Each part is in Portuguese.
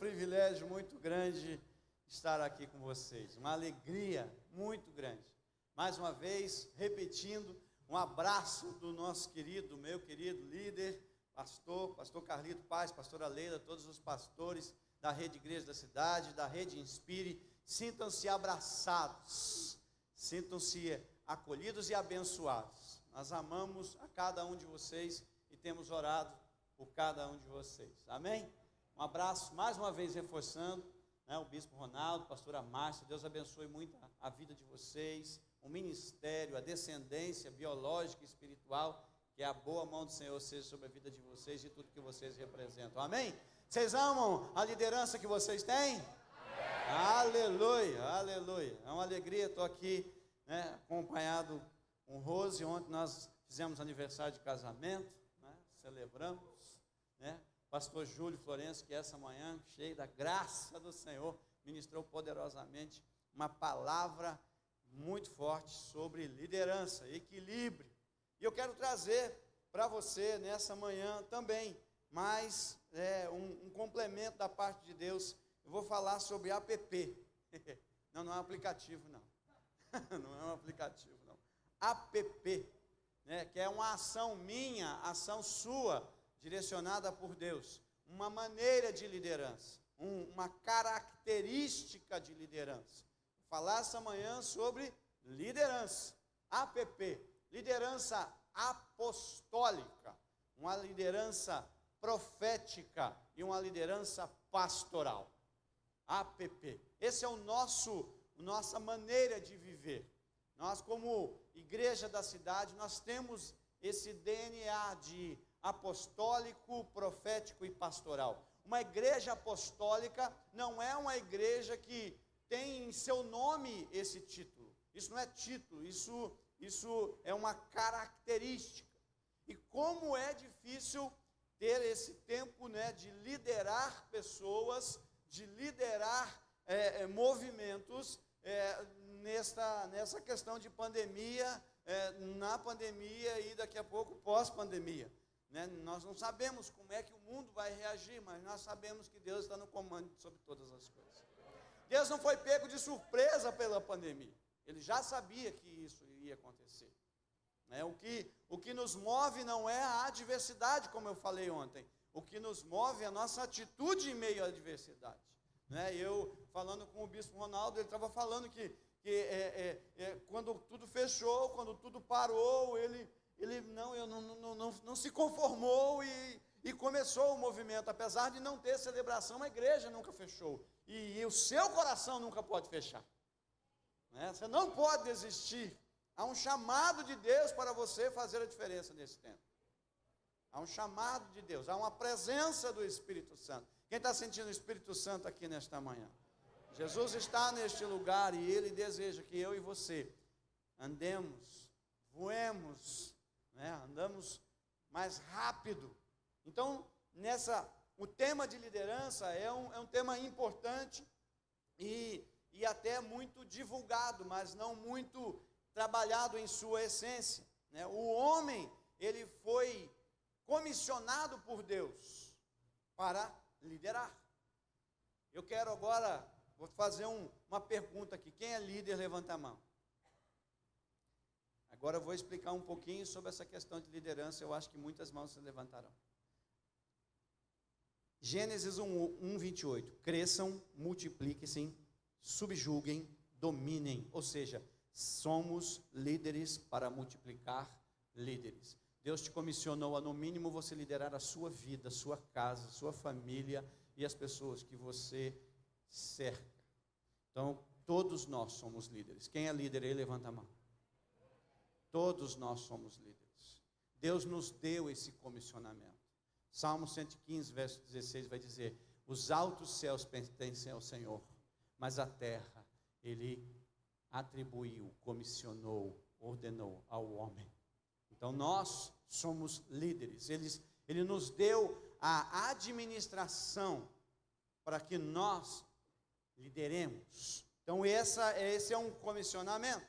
privilégio muito grande estar aqui com vocês, uma alegria muito grande. Mais uma vez, repetindo, um abraço do nosso querido, meu querido líder, pastor Carlito Paz, pastora Leila, todos os pastores da Rede Igreja da Cidade, da Rede Inspire. Sintam-se abraçados, sintam-se acolhidos e abençoados. Nós amamos a cada um de vocês e temos orado por cada um de vocês. Amém? Um abraço, mais uma vez reforçando, o Bispo Ronaldo, a pastora Márcia. Deus abençoe muito a vida de vocês, o ministério, a descendência biológica e espiritual, que a boa mão do Senhor seja sobre a vida de vocês e tudo que vocês representam. Amém? Vocês amam a liderança que vocês têm? Amém. Aleluia, aleluia. É uma alegria, estou aqui, acompanhado com Rose. Ontem nós fizemos aniversário de casamento, celebramos, Pastor Júlio Florencio, que essa manhã, cheio da graça do Senhor, ministrou poderosamente uma palavra muito forte sobre liderança, equilíbrio. E eu quero trazer para você nessa manhã também mais um complemento da parte de Deus. Eu vou falar sobre app. Não é um aplicativo, não. Não é um aplicativo, não. App, que é uma ação minha, ação sua, direcionada por Deus. Uma maneira de liderança, uma característica de liderança. Vou falar essa manhã sobre liderança. App, liderança apostólica, uma liderança profética e uma liderança pastoral. App, esse é nossa maneira de viver. Nós, como igreja da cidade, nós temos esse DNA de apostólico, profético e pastoral. Uma igreja apostólica não é uma igreja que tem em seu nome esse título. Isso não é título, isso é uma característica. E como é difícil ter esse tempo de liderar pessoas, de liderar movimentos nessa questão de pandemia, na pandemia e daqui a pouco pós-pandemia. Nós não sabemos como é que o mundo vai reagir, mas nós sabemos que Deus está no comando sobre todas as coisas. Deus não foi pego de surpresa pela pandemia. Ele já sabia que isso ia acontecer. O que nos move não é a adversidade, como eu falei ontem. O que nos move é a nossa atitude em meio à adversidade. Eu, falando com o Bispo Ronaldo, ele estava falando que quando tudo fechou, quando tudo parou, ele não se conformou e começou o movimento. Apesar de não ter celebração, a igreja nunca fechou. E o seu coração nunca pode fechar. Você não pode desistir. Há um chamado de Deus para você fazer a diferença nesse tempo. Há um chamado de Deus, há uma presença do Espírito Santo. Quem está sentindo o Espírito Santo aqui nesta manhã? Jesus está neste lugar e Ele deseja que eu e você andemos, voemos, andamos mais rápido. Então, o tema de liderança é um tema importante e até muito divulgado, mas não muito trabalhado em sua essência. O homem, ele foi comissionado por Deus para liderar. Eu quero agora, vou fazer uma pergunta aqui. Quem é líder, levanta a mão. Agora eu vou explicar um pouquinho sobre essa questão de liderança. Eu acho que muitas mãos se levantarão. Gênesis 1:28. Cresçam, multipliquem-se, subjuguem, dominem. Ou seja, somos líderes para multiplicar líderes. Deus te comissionou a, no mínimo, você liderar a sua vida, a sua casa, a sua família e as pessoas que você cerca. Então, todos nós somos líderes. Quem é líder aí, levanta a mão. Todos nós somos líderes. Deus nos deu esse comissionamento. Salmo 115, verso 16 vai dizer: os altos céus pertencem ao Senhor, mas a terra Ele atribuiu, comissionou, ordenou ao homem. Então nós somos líderes. Ele nos deu a administração para que nós lideremos. Então esse é um comissionamento.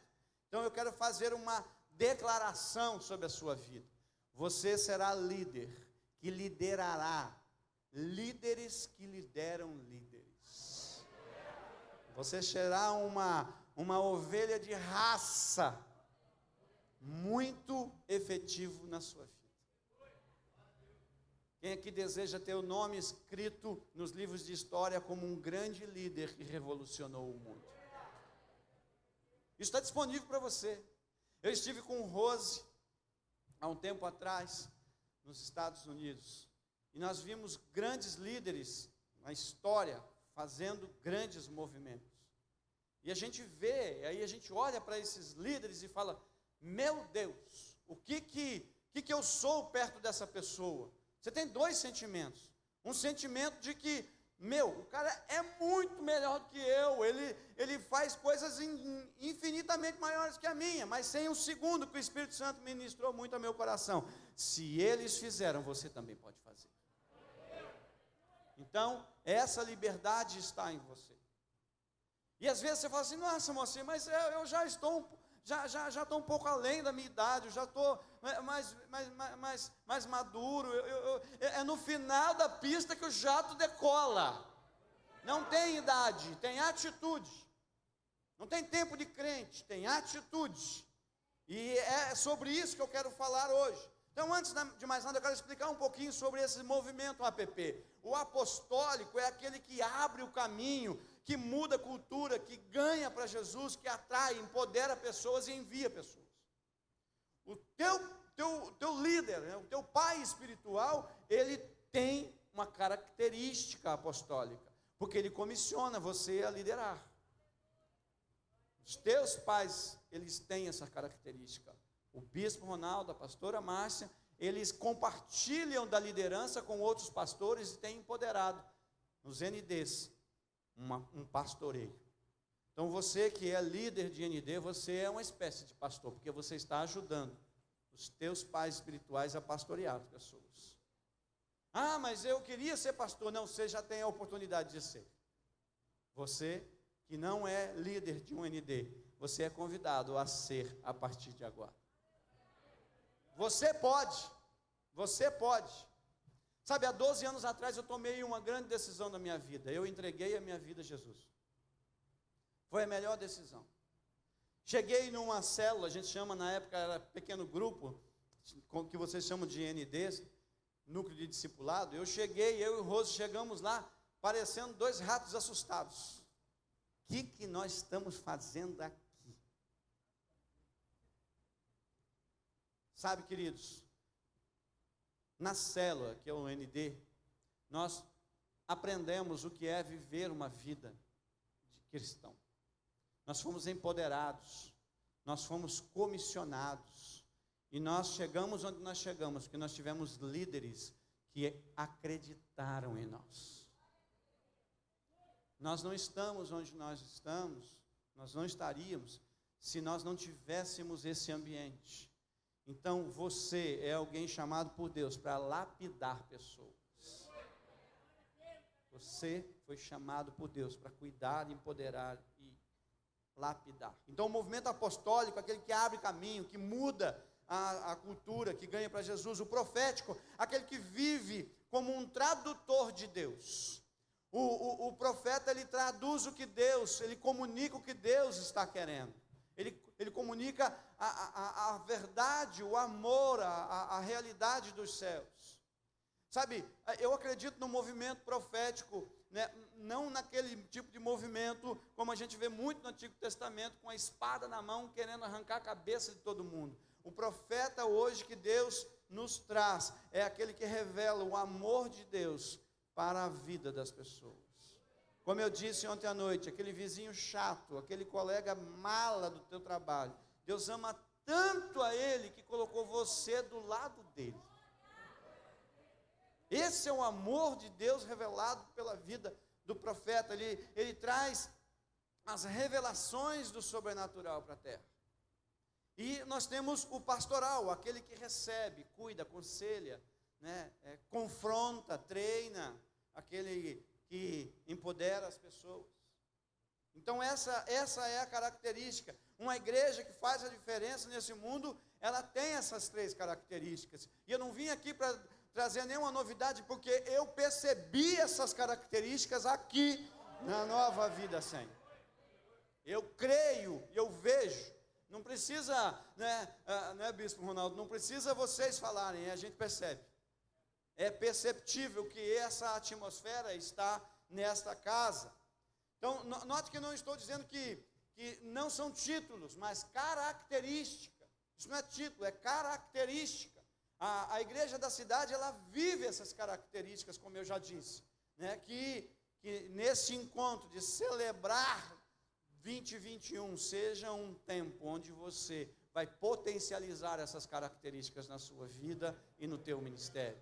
Então eu quero fazer uma declaração sobre a sua vida. Você será líder que liderará líderes que lideram líderes. Você será uma ovelha de raça, muito efetivo na sua vida. Quem aqui deseja ter o nome escrito nos livros de história como um grande líder que revolucionou o mundo? Isso está disponível para você. Eu estive com o Rose há um tempo atrás, nos Estados Unidos, e nós vimos grandes líderes na história fazendo grandes movimentos. E a gente vê, aí a gente olha para esses líderes e fala: meu Deus, o que eu sou perto dessa pessoa? Você tem dois sentimentos. Um sentimento de que, o cara é muito melhor do que eu, ele faz coisas infinitamente maiores que a minha, mas tem um segundo que o Espírito Santo ministrou muito ao meu coração: se eles fizeram, você também pode fazer. Então, essa liberdade está em você. E às vezes você fala assim: nossa, mocinha, mas eu já estou um pouco além da minha idade, eu já estou mais maduro, é no final da pista que o jato decola. Não tem idade, tem atitude. Não tem tempo de crente, tem atitude. E é sobre isso que eu quero falar hoje. Então, antes de mais nada, eu quero explicar um pouquinho sobre esse movimento APP. O apostólico é aquele que abre o caminho, que muda a cultura, que ganha para Jesus, que atrai, empodera pessoas e envia pessoas. O teu líder, né, o teu pai espiritual, ele tem uma característica apostólica, porque ele comissiona você a liderar. Os teus pais, eles têm essa característica. O bispo Ronaldo, a pastora Márcia, eles compartilham da liderança com outros pastores e têm empoderado nos NDs um pastoreio. Então você que é líder de ND, você é uma espécie de pastor, porque você está ajudando os teus pais espirituais a pastorear as pessoas. Ah, mas eu queria ser pastor. Não, você já tem a oportunidade de ser. Você que não é líder de um ND, você é convidado a ser a partir de agora. Você pode. Sabe, há 12 anos atrás eu tomei uma grande decisão na minha vida. Eu entreguei a minha vida a Jesus. Foi a melhor decisão. Cheguei numa célula, a gente chama na época, era pequeno grupo, que vocês chamam de ND, núcleo de discipulado. Eu e o Rose chegamos lá, parecendo dois ratos assustados. O que nós estamos fazendo aqui? Sabe, queridos, na célula, que é o ND, nós aprendemos o que é viver uma vida de cristão. Nós fomos empoderados, nós fomos comissionados, e nós chegamos onde nós chegamos, porque nós tivemos líderes que acreditaram em nós. Nós não estamos onde nós estamos, nós não estaríamos, se nós não tivéssemos esse ambiente. Então, você é alguém chamado por Deus para lapidar pessoas. Você foi chamado por Deus para cuidar, empoderar e lapidar. Então, o movimento apostólico, aquele que abre caminho, que muda a cultura, que ganha para Jesus. O profético, aquele que vive como um tradutor de Deus. O profeta, ele traduz o que Deus, ele comunica o que Deus está querendo. Ele comunica a verdade, o amor, a realidade dos céus. Sabe, eu acredito no movimento profético, né, não naquele tipo de movimento como a gente vê muito no Antigo Testamento, com a espada na mão, querendo arrancar a cabeça de todo mundo. O profeta hoje que Deus nos traz, é aquele que revela o amor de Deus para a vida das pessoas. Como eu disse ontem à noite, aquele vizinho chato, aquele colega mala do teu trabalho, Deus ama tanto a ele que colocou você do lado dele. Esse é o amor de Deus revelado pela vida do profeta. Ele traz as revelações do sobrenatural para a terra. E nós temos o pastoral, aquele que recebe, cuida, aconselha, né, confronta, treina, aquele que empodera as pessoas. Então essa é a característica. Uma igreja que faz a diferença nesse mundo, ela tem essas três características. E eu não vim aqui para trazer nenhuma novidade, porque eu percebi essas características aqui na Nova Vida 100. Eu creio, eu vejo. Não precisa, né, Bispo Ronaldo, não precisa vocês falarem, a gente percebe. É perceptível que essa atmosfera está nesta casa. Então, note que eu não estou dizendo que não são títulos, mas característica. Isso não é título, é característica. A igreja da cidade, ela vive essas características, como eu já disse, né? Que nesse encontro de celebrar 2021 seja um tempo onde você vai potencializar essas características na sua vida e no teu ministério.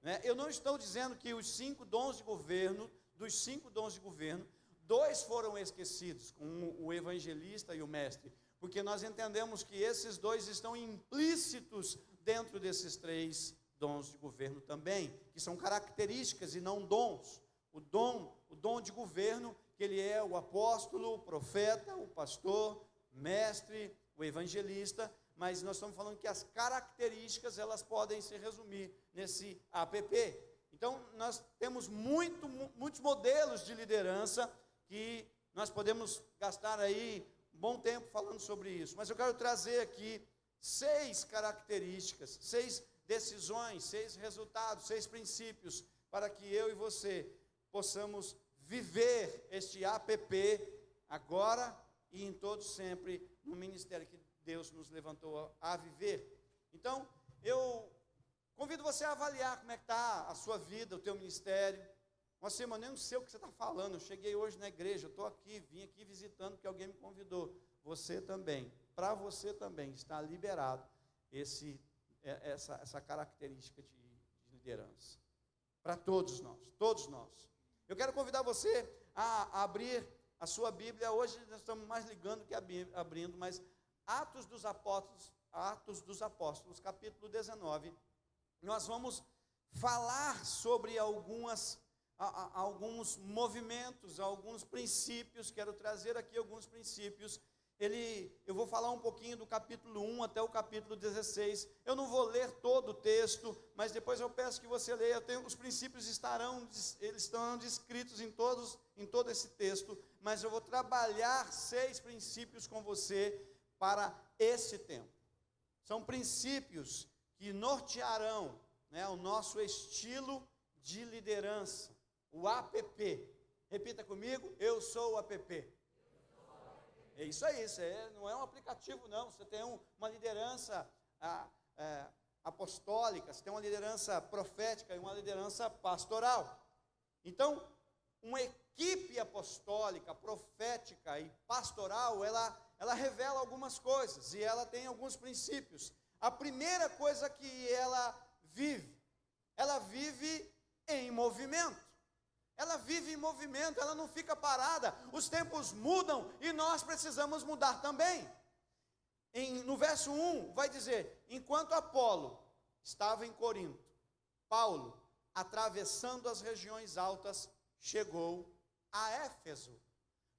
Né? Eu não estou dizendo que os 5 dons de governo, dos 5 dons de governo, 2 foram esquecidos, como o evangelista e o mestre, porque nós entendemos que esses 2 estão implícitos dentro desses 3 dons de governo também, que são características e não dons. O dom de governo, que ele é o apóstolo, o profeta, o pastor, mestre, o evangelista, mas nós estamos falando que as características, elas podem se resumir nesse APP. Então, nós temos muitos modelos de liderança que nós podemos gastar aí um bom tempo falando sobre isso, mas eu quero trazer aqui 6 características, 6 decisões, 6 resultados, 6 princípios, para que eu e você possamos viver este APP agora e em todo sempre no ministério que Deus nos levantou a viver. Então, eu convido você a avaliar como é que está a sua vida, o teu ministério. Você, eu nem não sei o que você está falando, eu cheguei hoje na igreja, eu estou aqui, vim aqui visitando porque alguém me convidou. Você também, para você também está liberado essa característica de liderança. Para todos nós. Eu quero convidar você a abrir a sua Bíblia. Hoje nós estamos mais ligando que abrindo, mas Atos dos Apóstolos, capítulo 19, nós vamos falar sobre alguns movimentos, alguns princípios. Quero trazer aqui alguns princípios. Eu vou falar um pouquinho do capítulo 1 até o capítulo 16. Eu não vou ler todo o texto, mas depois eu peço que você leia. Os princípios estarão descritos em todo esse texto, mas eu vou trabalhar 6 princípios com você para esse tempo. São princípios que nortearão, né, o nosso estilo de liderança, o APP. Repita comigo: eu sou o APP. É isso aí, não é um aplicativo não, você tem uma liderança apostólica, você tem uma liderança profética e uma liderança pastoral. Então, uma equipe apostólica, profética e pastoral, ela revela algumas coisas e ela tem alguns princípios. A primeira coisa que ela vive em movimento. Ela vive em movimento, ela não fica parada. Os tempos mudam e nós precisamos mudar também. No verso 1 vai dizer: enquanto Apolo estava em Corinto, Paulo, atravessando as regiões altas, chegou a Éfeso.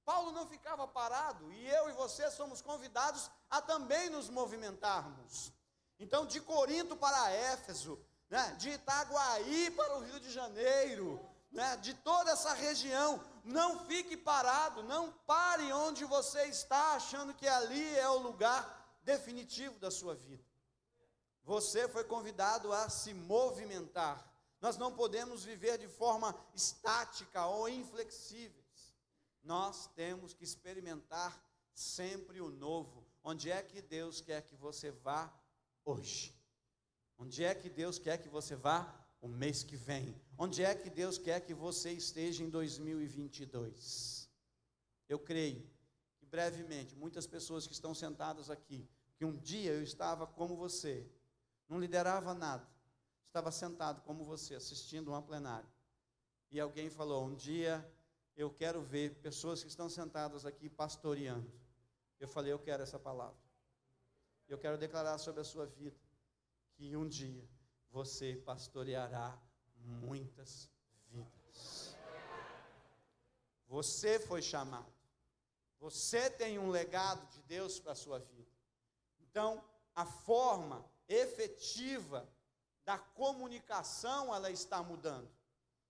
Paulo não ficava parado, e eu e você somos convidados a também nos movimentarmos. Então, de Corinto para Éfeso, né, de Itaguaí para o Rio de Janeiro, né, de toda essa região, não fique parado, não pare onde você está, achando que ali é o lugar definitivo da sua vida. Você foi convidado a se movimentar. Nós não podemos viver de forma estática ou inflexíveis. Nós temos que experimentar sempre o novo. Onde é que Deus quer que você vá hoje? Onde é que Deus quer que você vá o mês que vem? Onde é que Deus quer que você esteja em 2022? Eu creio que brevemente, muitas pessoas que estão sentadas aqui, que um dia eu estava como você, não liderava nada, estava sentado como você, assistindo uma plenária, e alguém falou: um dia eu quero ver pessoas que estão sentadas aqui pastoreando. Eu falei: eu quero essa palavra. Eu quero declarar sobre a sua vida que um dia você pastoreará muitas vidas. Você foi chamado. Você tem um legado de Deus para a sua vida. Então, a forma efetiva da comunicação, ela está mudando.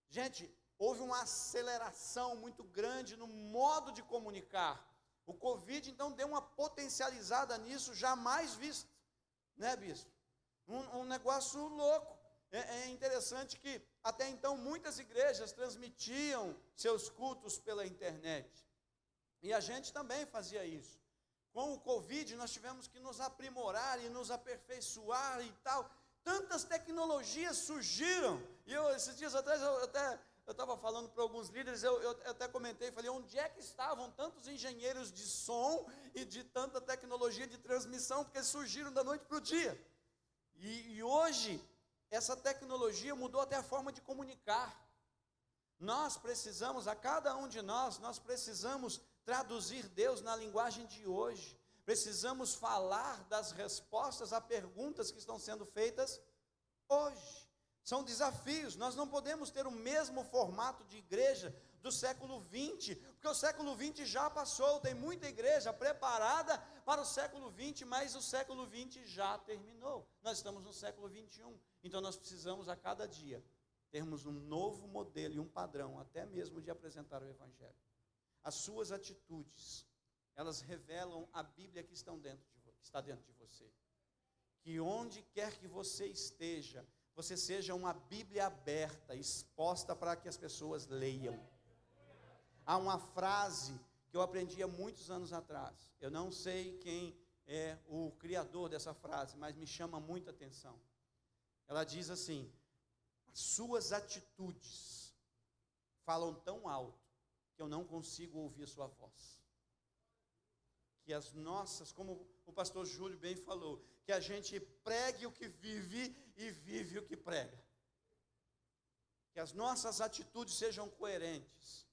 Gente, houve uma aceleração muito grande no modo de comunicar. O Covid, então, deu uma potencializada nisso, jamais visto, né, bispo? Um negócio louco. É interessante que, até então, muitas igrejas transmitiam seus cultos pela internet. E a gente também fazia isso. Com o Covid, nós tivemos que nos aprimorar e nos aperfeiçoar e tal. Tantas tecnologias surgiram. E esses dias atrás, eu estava falando para alguns líderes, eu até comentei, falei, onde é que estavam tantos engenheiros de som e de tanta tecnologia de transmissão, porque surgiram da noite para o dia. E hoje, essa tecnologia mudou até a forma de comunicar. Nós precisamos, a cada um de nós precisamos traduzir Deus na linguagem de hoje. Precisamos falar das respostas a perguntas que estão sendo feitas hoje. São desafios. Nós não podemos ter o mesmo formato de igreja do século 20, porque o século 20 já passou. Tem muita igreja preparada para o século 20, mas o século 20 já terminou. Nós estamos no século 21. Então nós precisamos a cada dia termos um novo modelo e um padrão, até mesmo de apresentar o Evangelho. As suas atitudes, elas revelam a Bíblia que está dentro de você. Que onde quer que você esteja, você seja uma Bíblia aberta, exposta para que as pessoas leiam. Há uma frase que eu aprendi há muitos anos atrás. Eu não sei quem é o criador dessa frase, mas me chama muita atenção. Ela diz assim: as suas atitudes falam tão alto que eu não consigo ouvir sua voz. Que as nossas, como o pastor Júlio bem falou, que a gente pregue o que vive e vive o que prega. Que as nossas atitudes sejam coerentes.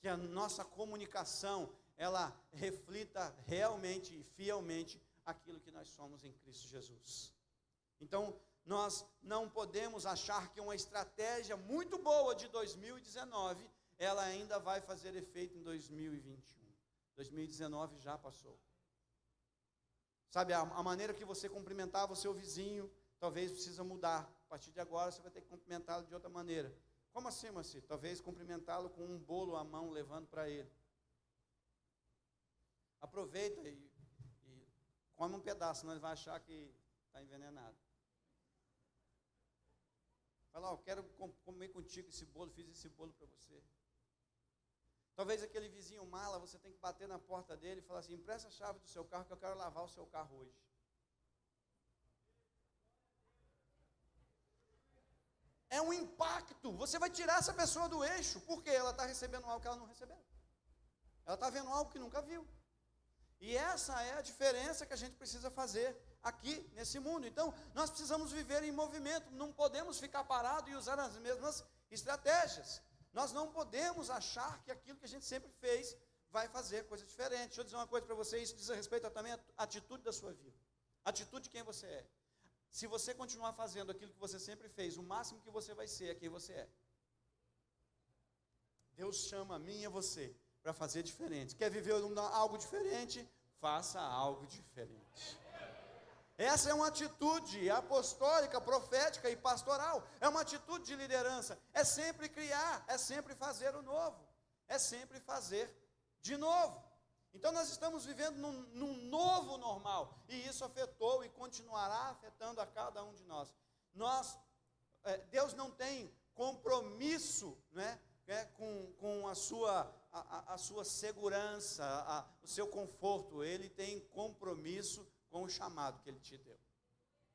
Que a nossa comunicação, ela reflita realmente e fielmente aquilo que nós somos em Cristo Jesus. Então, nós não podemos achar que uma estratégia muito boa de 2019, ela ainda vai fazer efeito em 2021. 2019 já passou. Sabe, a maneira que você cumprimentava o seu vizinho, talvez precisa mudar. A partir de agora, você vai ter que cumprimentá-lo de outra maneira. Como assim, Marci? Talvez cumprimentá-lo com um bolo à mão, levando para ele. Aproveita e come um pedaço, senão ele vai achar que está envenenado. Fala, eu quero comer contigo esse bolo, fiz esse bolo para você. Talvez aquele vizinho mala, você tem que bater na porta dele e falar assim: empresta a chave do seu carro que eu quero lavar o seu carro hoje. É um impacto. Você vai tirar essa pessoa do eixo, porque ela está recebendo algo que ela não recebeu. Ela está vendo algo que nunca viu. E essa é a diferença que a gente precisa fazer aqui nesse mundo. Então, nós precisamos viver em movimento. Não podemos ficar parados e usar as mesmas estratégias. Nós não podemos achar que aquilo que a gente sempre fez vai fazer coisa diferente. Deixa eu dizer uma coisa para você, isso diz a respeito também à atitude da sua vida. A atitude de quem você é. Se você continuar fazendo aquilo que você sempre fez, o máximo que você vai ser é quem você é. Deus chama a mim e a você para fazer diferente. Quer viver algo diferente? Faça algo diferente. Essa é uma atitude apostólica, profética e pastoral. É uma atitude de liderança. É sempre criar, é sempre fazer o novo. É sempre fazer de novo. Então nós estamos vivendo num novo normal. E isso afetou e continuará afetando a cada um de nós. Deus não tem compromisso, né, com a sua segurança, o seu conforto. Ele tem compromisso com o chamado que Ele te deu.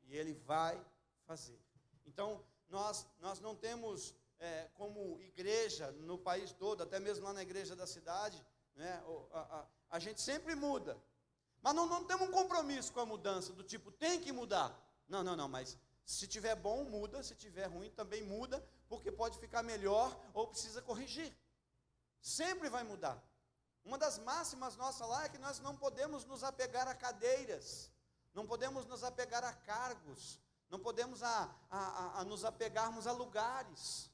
E Ele vai fazer. Então, nós não temos, como igreja no país todo, até mesmo lá na igreja da cidade, né, a gente sempre muda. Mas não temos um compromisso com a mudança, do tipo, tem que mudar. Não, mas se tiver bom, muda. Se tiver ruim, também muda, porque pode ficar melhor ou precisa corrigir. Sempre vai mudar. Uma das máximas nossa lá é que nós não podemos nos apegar a cadeiras, não podemos nos apegar a cargos, não podemos nos apegarmos a lugares.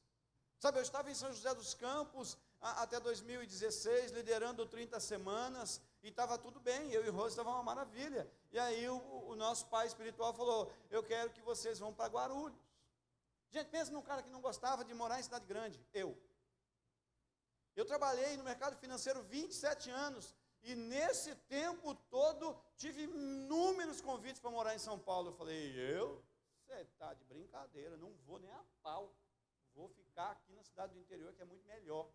Sabe, eu estava em São José dos Campos até 2016, liderando 30 semanas, E estava tudo bem, eu e Rose estava uma maravilha. E aí o nosso pai espiritual falou, eu quero que vocês vão para Guarulhos. Gente, pensa num cara que não gostava de morar em cidade grande, Eu trabalhei no mercado financeiro 27 anos, e nesse tempo todo, tive inúmeros convites para morar em São Paulo. Eu falei, você está de brincadeira, não vou nem a pau, vou ficar aqui na cidade do interior, que é muito melhor.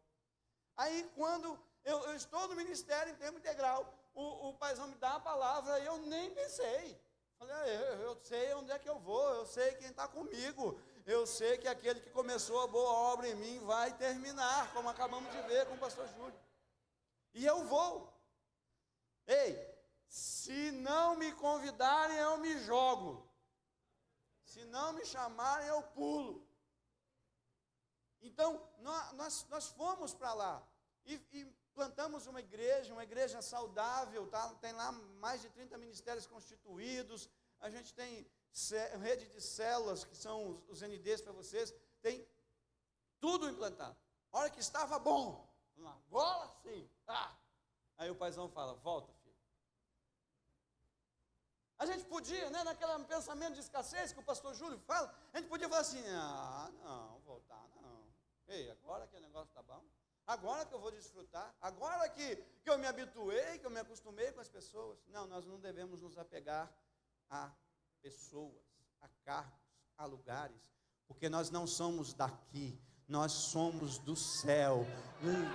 Aí, quando eu estou no ministério em tempo integral, o paizão me dá a palavra, eu nem pensei. Falei, eu sei onde é que eu vou, eu sei quem está comigo, eu sei que aquele que começou a boa obra em mim vai terminar, como acabamos de ver com o pastor Júlio. E eu vou. Ei, se não me convidarem, eu me jogo. Se não me chamarem, eu pulo. Então, nós fomos para lá e plantamos uma igreja saudável, tá? Tem lá mais de 30 ministérios constituídos, a gente tem rede de células, que são os NDs para vocês, tem tudo implantado. A hora que estava bom, agora sim. Aí o paizão fala, volta, filho. A gente podia, né, naquele pensamento de escassez que o pastor Júlio fala, a gente podia falar assim, não, voltar não. Ei, agora que o negócio está bom, agora que eu vou desfrutar, agora que eu me habituei, que eu me acostumei com as pessoas. Não, nós não devemos nos apegar a pessoas, a cargos, a lugares, porque nós não somos daqui, nós somos do céu,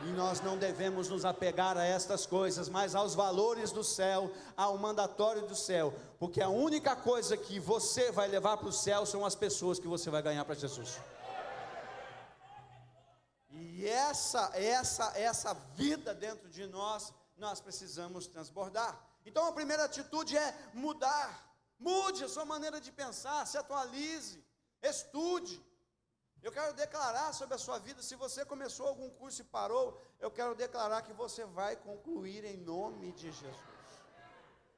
e nós não devemos nos apegar a estas coisas, mas aos valores do céu, ao mandatório do céu, porque a única coisa que você vai levar para o céu são as pessoas que você vai ganhar para Jesus. E essa vida dentro de nós precisamos transbordar. Então a primeira atitude é mudar. Mude a sua maneira de pensar, se atualize, estude. Eu quero declarar sobre a sua vida, se você começou algum curso e parou, eu quero declarar que você vai concluir em nome de Jesus.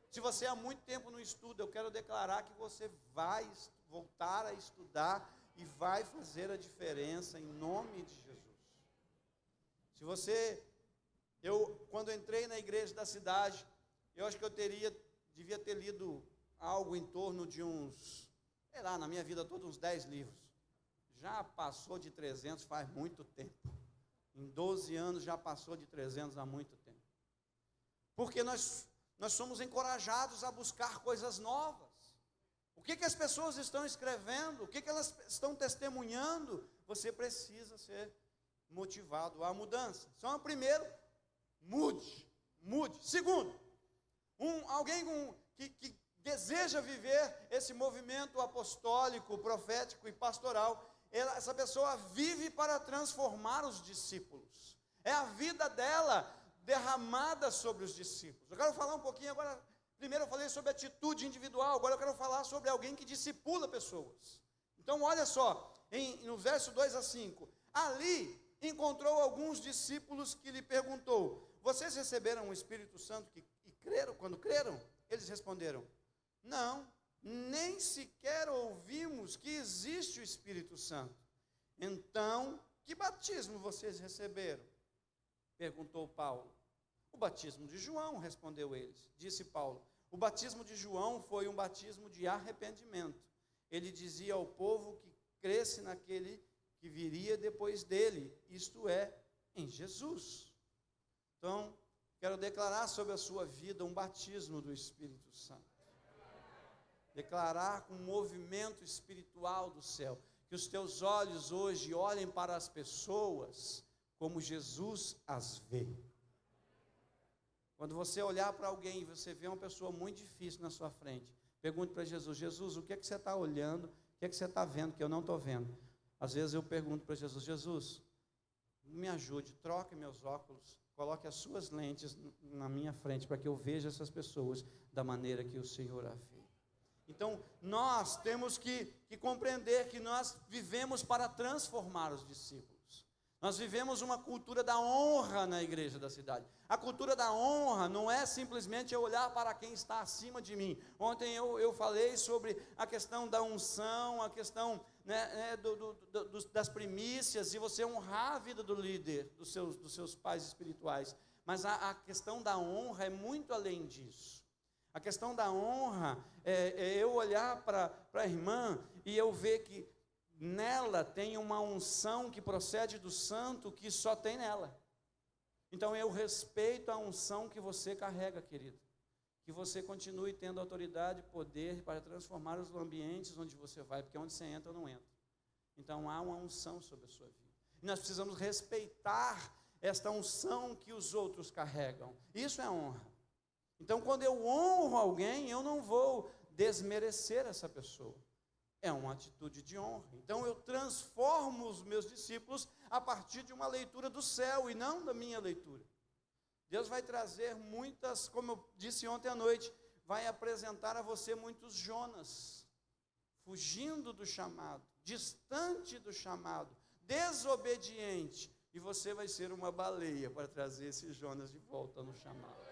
Se você há muito tempo não estuda, eu quero declarar que você vai voltar a estudar e vai fazer a diferença em nome de Jesus. Se você, quando entrei na igreja da cidade, eu acho que eu devia ter lido algo em torno de uns, sei lá, na minha vida toda uns 10 livros. Já passou de 300 faz muito tempo. Em 12 anos já passou de 300 há muito tempo. Porque nós somos encorajados a buscar coisas novas. O que as pessoas estão escrevendo? O que elas estão testemunhando? Você precisa ser motivado à mudança. Então, primeiro, mude. Segundo, alguém que deseja viver esse movimento apostólico, profético e pastoral, essa pessoa vive para transformar os discípulos. É a vida dela derramada sobre os discípulos. Eu quero falar um pouquinho agora. Primeiro eu falei sobre atitude individual, agora eu quero falar sobre alguém que discipula pessoas. Então olha só, no verso 2 a 5, ali encontrou alguns discípulos que lhe perguntou, vocês receberam o Espírito Santo e creram, quando creram? Eles responderam, não, nem sequer ouvimos que existe o Espírito Santo. Então, que batismo vocês receberam? Perguntou Paulo. O batismo de João, respondeu eles. Disse Paulo, o batismo de João foi um batismo de arrependimento. Ele dizia ao povo que cresce naquele que viria depois dele, isto é, em Jesus. Então, quero declarar sobre a sua vida um batismo do Espírito Santo. Declarar com um movimento espiritual do céu, que os teus olhos hoje olhem para as pessoas como Jesus as vê. Quando você olhar para alguém e você vê uma pessoa muito difícil na sua frente, pergunte para Jesus, Jesus, o que é que você está olhando, o que é que você está vendo que eu não estou vendo? Às vezes eu pergunto para Jesus, Jesus, me ajude, troque meus óculos, coloque as suas lentes na minha frente, para que eu veja essas pessoas da maneira que o Senhor a vê. Então, nós temos que compreender que nós vivemos para transformar os discípulos. Nós vivemos uma cultura da honra na igreja da cidade. A cultura da honra não é simplesmente eu olhar para quem está acima de mim. Ontem eu falei sobre a questão da unção, a questão das primícias, e você honrar a vida do líder, dos seus pais espirituais. Mas a questão da honra é muito além disso. A questão da honra é eu olhar para a irmã e eu ver que nela tem uma unção que procede do santo que só tem nela. Então eu respeito a unção que você carrega, querido. Que você continue tendo autoridade e poder para transformar os ambientes onde você vai, porque onde você entra, eu não entro. Então há uma unção sobre a sua vida. E nós precisamos respeitar esta unção que os outros carregam. Isso é honra. Então quando eu honro alguém, eu não vou desmerecer essa pessoa. É uma atitude de honra. Então eu transformo os meus discípulos a partir de uma leitura do céu e não da minha leitura. Deus vai trazer muitas, como eu disse ontem à noite, vai apresentar a você muitos Jonas, fugindo do chamado, distante do chamado, desobediente, e você vai ser uma baleia para trazer esses Jonas de volta no chamado.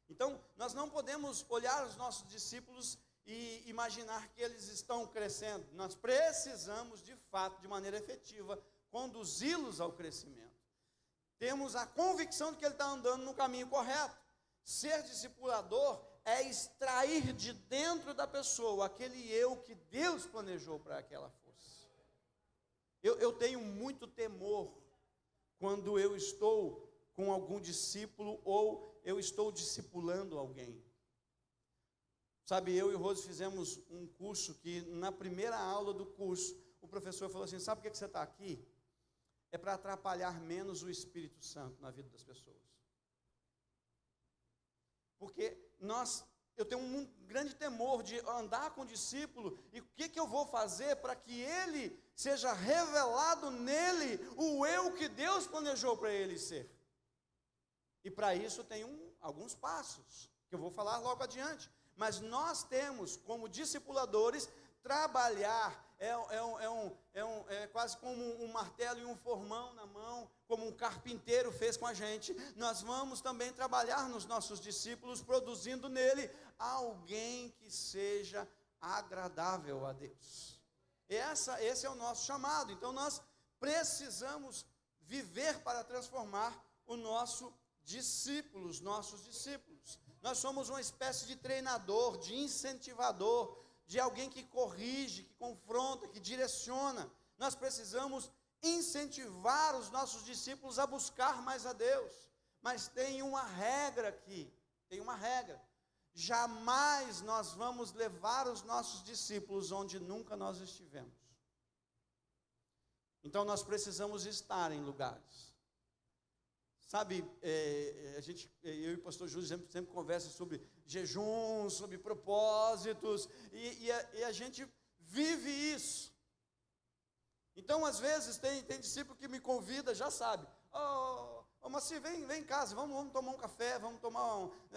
Então, nós não podemos olhar os nossos discípulos e imaginar que eles estão crescendo. Nós precisamos, de fato, de maneira efetiva, conduzi-los ao crescimento. Temos a convicção de que ele está andando no caminho correto. Ser discipulador é extrair de dentro da pessoa aquele eu que Deus planejou para que ela fosse. Eu tenho muito temor quando eu estou com algum discípulo ou eu estou discipulando alguém. Sabe, eu e o Rose fizemos um curso que na primeira aula do curso, o professor falou assim, sabe por que você está aqui? É para atrapalhar menos o Espírito Santo na vida das pessoas. Porque eu tenho um grande temor de andar com o discípulo, e o que eu vou fazer para que ele seja revelado nele o eu que Deus planejou para ele ser. E para isso tem alguns passos, que eu vou falar logo adiante. Mas nós temos, como discipuladores, trabalhar, é quase como um martelo e um formão na mão, como um carpinteiro fez com a gente. Nós vamos também trabalhar nos nossos discípulos, produzindo nele alguém que seja agradável a Deus. Esse é o nosso chamado. Então nós precisamos viver para transformar o nosso discípulo, os nossos discípulos. Nós somos uma espécie de treinador, de incentivador, de alguém que corrige, que confronta, que direciona. Nós precisamos incentivar os nossos discípulos a buscar mais a Deus. Mas tem uma regra aqui, tem uma regra. Jamais nós vamos levar os nossos discípulos onde nunca nós estivemos. Então nós precisamos estar em lugares. Sabe, eu e o pastor Júlio sempre conversa sobre jejum, sobre propósitos, e a gente vive isso. Então, às vezes, tem discípulo que me convida, já sabe, Moacir, vem em casa, vamos tomar um café, vamos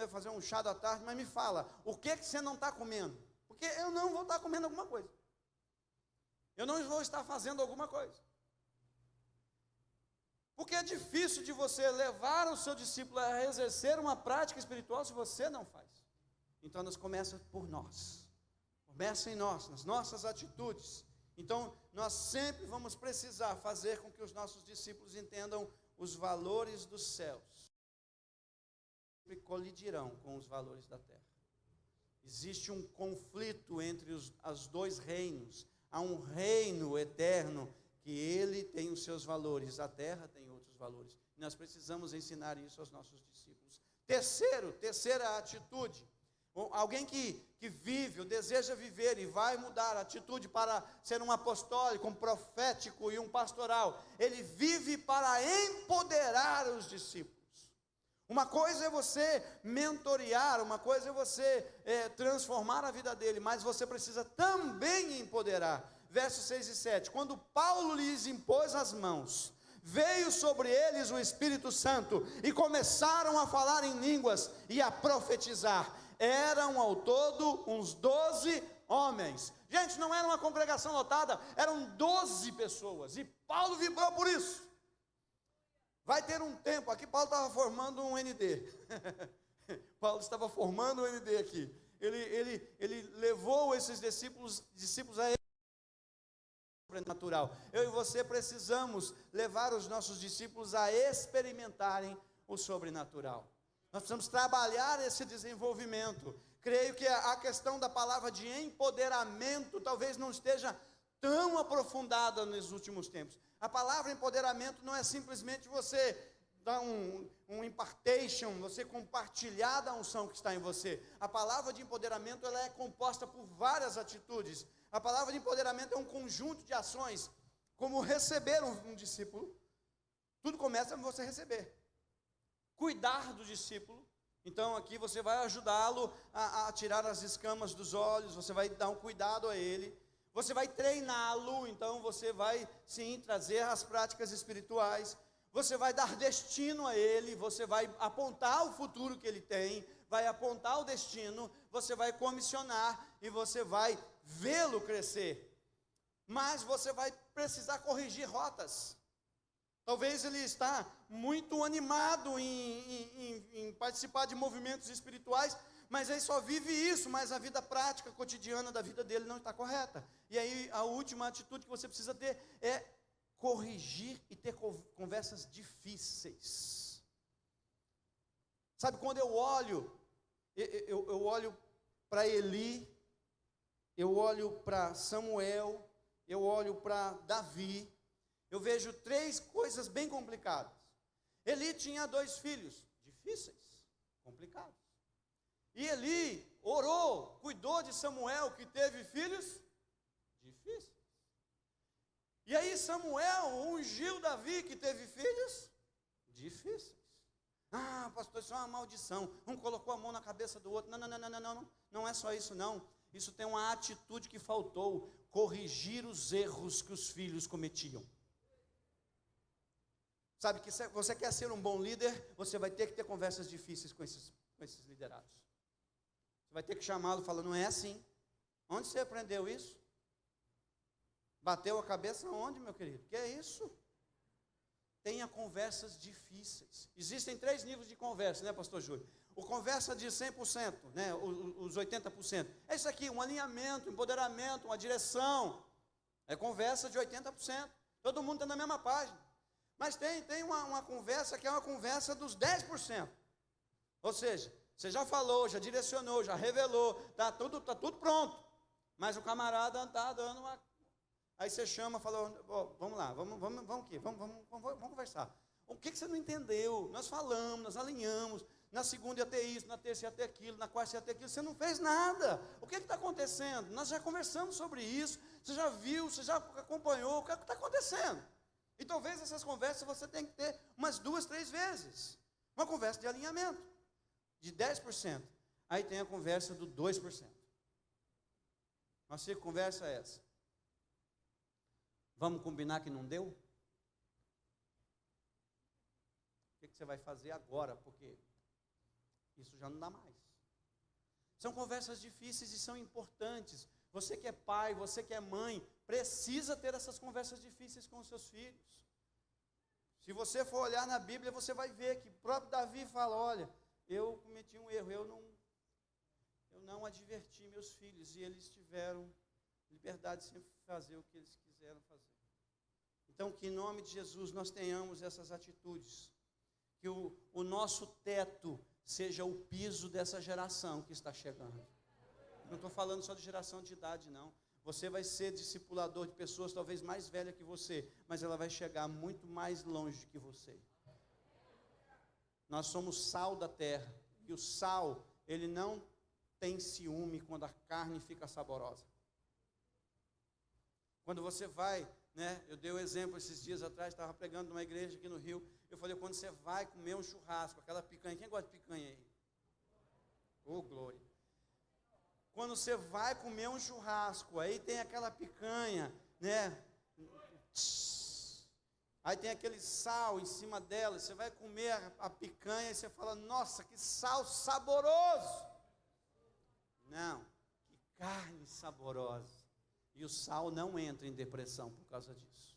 fazer um chá da tarde, mas me fala, o que você não está comendo? Porque eu não vou estar comendo alguma coisa. Eu não vou estar fazendo alguma coisa. Porque é difícil de você levar o seu discípulo a exercer uma prática espiritual se você não faz. Então, nós começa por nós. Começa em nós, nas nossas atitudes. Então, nós sempre vamos precisar fazer com que os nossos discípulos entendam os valores dos céus. Sempre colidirão com os valores da terra. Existe um conflito entre os dois reinos. Há um reino eterno que ele tem os seus valores, a terra tem outros valores. E nós precisamos ensinar isso aos nossos discípulos. Terceira atitude. Alguém que vive, ou deseja viver e vai mudar a atitude para ser um apostólico, um profético e um pastoral. Ele vive para empoderar os discípulos. Uma coisa é você mentorear, uma coisa é você transformar a vida dele, mas você precisa também empoderar. Versos 6 e 7, quando Paulo lhes impôs as mãos, veio sobre eles o Espírito Santo, e começaram a falar em línguas, e a profetizar. Eram ao todo uns 12 homens. Gente, não era uma congregação lotada, eram 12 pessoas, e Paulo vibrou por isso. Vai ter um tempo, aqui Paulo estava formando um ND, Paulo estava formando um ND aqui, ele levou esses discípulos a sobrenatural. Eu e você precisamos levar os nossos discípulos a experimentarem o sobrenatural. Nós precisamos trabalhar esse desenvolvimento. Creio que a questão da palavra de empoderamento talvez não esteja tão aprofundada nos últimos tempos. A palavra empoderamento não é simplesmente você dar um impartation, você compartilhar da unção que está em você. A palavra de empoderamento, ela é composta por várias atitudes. A palavra de empoderamento é um conjunto de ações, como receber um discípulo. Tudo começa com você receber. Cuidar do discípulo. Então aqui você vai ajudá-lo a tirar as escamas dos olhos, você vai dar um cuidado a ele. Você vai treiná-lo, então você vai sim trazer as práticas espirituais. Você vai dar destino a ele, você vai apontar o futuro que ele tem, vai apontar o destino, você vai comissionar e você vai vê-lo crescer. Mas você vai precisar corrigir rotas. Talvez ele está muito animado em participar de movimentos espirituais, mas ele só vive isso, mas a vida prática, cotidiana da vida dele não está correta. E aí a última atitude que você precisa ter é corrigir e ter conversas difíceis. Sabe, quando eu olho para Eli, eu olho para Samuel, eu olho para Davi, eu vejo 3 coisas bem complicadas. Eli tinha 2 filhos, difíceis, complicados. E Eli orou, cuidou de Samuel, que teve filhos difíceis. E aí Samuel ungiu Davi, que teve filhos difíceis. Ah, pastor, isso é uma maldição. Um colocou a mão na cabeça do outro. Não é só isso não. Isso tem uma atitude que faltou: corrigir os erros que os filhos cometiam. Sabe que se você quer ser um bom líder, você vai ter que ter conversas difíceis com esses liderados. Você vai ter que chamá-lo e falar: não é assim. Onde você aprendeu isso? Bateu a cabeça onde, meu querido? Que é isso? Tenha conversas difíceis. Existem 3 níveis de conversa, né, pastor Júlio? O conversa de 100%, né, os 80%. É isso aqui, um alinhamento, empoderamento, uma direção. É conversa de 80%. Todo mundo está na mesma página. Mas tem uma conversa que é uma conversa dos 10%. Ou seja, você já falou, já direcionou, já revelou, está tudo pronto. Mas o camarada está dando uma... Aí você chama e fala: oh, vamos lá, vamos aqui, vamos conversar. O que você não entendeu? Nós falamos, nós alinhamos. Na segunda ia ter isso, na terça ia ter aquilo, na quarta ia ter aquilo. Você não fez nada. O que está acontecendo? Nós já conversamos sobre isso. Você já viu, você já acompanhou. O que está acontecendo? E talvez essas conversas você tenha que ter umas 2, 3 vezes. Uma conversa de alinhamento, de 10%. Aí tem a conversa do 2%. Mas que conversa é essa? Vamos combinar que não deu? O que você vai fazer agora? Porque isso já não dá mais. São conversas difíceis e são importantes. Você que é pai, você que é mãe, precisa ter essas conversas difíceis com os seus filhos. Se você for olhar na Bíblia, você vai ver que o próprio Davi fala: olha, eu cometi um erro, eu não adverti meus filhos, e eles tiveram liberdade de sempre fazer o que eles quiseram fazer. Então, que em nome de Jesus nós tenhamos essas atitudes, que o nosso teto seja o piso dessa geração que está chegando. Não estou falando só de geração de idade, não. Você vai ser discipulador de pessoas talvez mais velhas que você, mas ela vai chegar muito mais longe que você. Nós somos sal da terra, e o sal, ele não tem ciúme quando a carne fica saborosa. Quando você vai, né, eu dei um exemplo esses dias atrás, estava pregando numa igreja aqui no Rio, eu falei: quando você vai comer um churrasco, aquela picanha, quem gosta de picanha aí? Oh, glória! Quando você vai comer um churrasco, aí tem aquela picanha, né? Aí tem aquele sal em cima dela, você vai comer a picanha e você fala: nossa, que sal saboroso! Não, que carne saborosa. E o sal não entra em depressão por causa disso.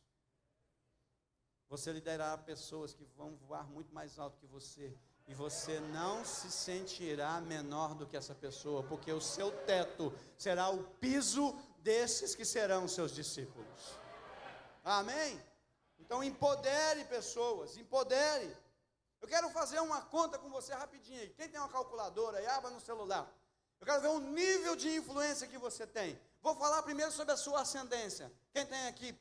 Você liderará pessoas que vão voar muito mais alto que você, e você não se sentirá menor do que essa pessoa, porque o seu teto será o piso desses que serão seus discípulos. Amém? Então empodere pessoas, empodere. Eu quero fazer uma conta com você rapidinho aí. Quem tem uma calculadora aí, abra no celular. Eu quero ver o nível de influência que você tem. Vou falar primeiro sobre a sua ascendência. Quem tem aqui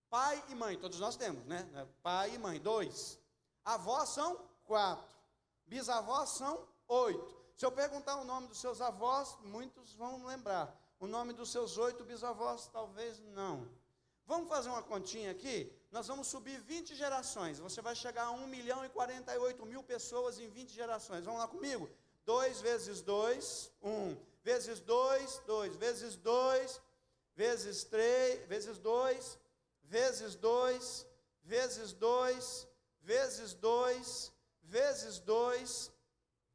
pai e mãe? Todos nós temos, né? Pai e mãe, 2. Avós são 4. Bisavós são 8. Se eu perguntar o nome dos seus avós, muitos vão lembrar. O nome dos seus 8 bisavós, talvez não. Vamos fazer uma continha aqui? Nós vamos subir 20 gerações. Você vai chegar a 1.048.000 pessoas em 20 gerações. Vamos lá comigo? 2 vezes 2, 1. Vezes 2, 2. Vezes 2, vezes 3, vezes 2, vezes 2, vezes 2, vezes 2, vezes 2,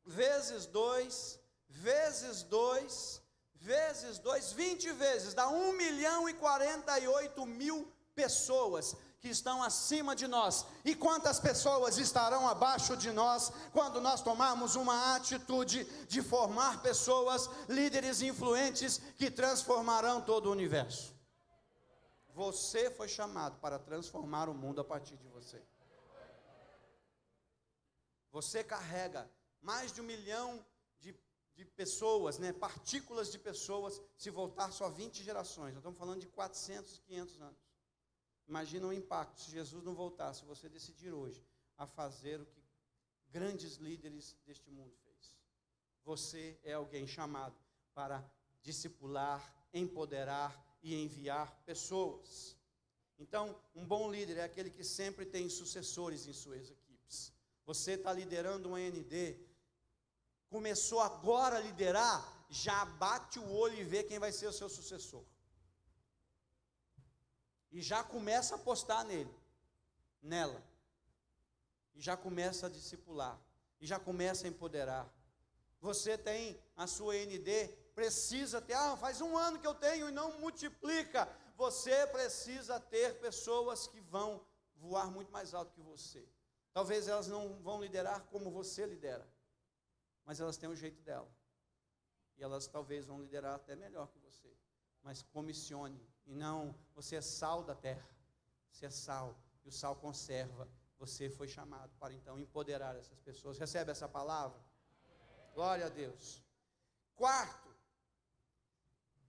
vezes 2, vezes 2, vezes 2, 20 vezes, dá 1.048.000 pessoas que estão acima de nós. E quantas pessoas estarão abaixo de nós quando nós tomarmos uma atitude de formar pessoas, líderes influentes que transformarão todo o universo? Você foi chamado para transformar o mundo a partir de você. Você carrega mais de 1 milhão de pessoas, né, partículas de pessoas, se voltar só 20 gerações. Nós estamos falando de 400, 500 anos. Imagina o impacto se Jesus não voltasse, você decidir hoje a fazer o que grandes líderes deste mundo fez. Você é alguém chamado para discipular, empoderar e enviar pessoas. Então, um bom líder é aquele que sempre tem sucessores em suas equipes. Você está liderando uma ND, começou agora a liderar, já bate o olho e vê quem vai ser o seu sucessor. E já começa a apostar nela. E já começa a discipular. E já começa a empoderar. Você tem a sua ND, precisa ter, faz 1 ano que eu tenho e não multiplica. Você precisa ter pessoas que vão voar muito mais alto que você. Talvez elas não vão liderar como você lidera, mas elas têm o jeito dela. E elas talvez vão liderar até melhor que você. Mas comissione. E não, você é sal da terra. Você é sal. E o sal conserva. Você foi chamado para então empoderar essas pessoas. Recebe essa palavra? Glória a Deus. 4.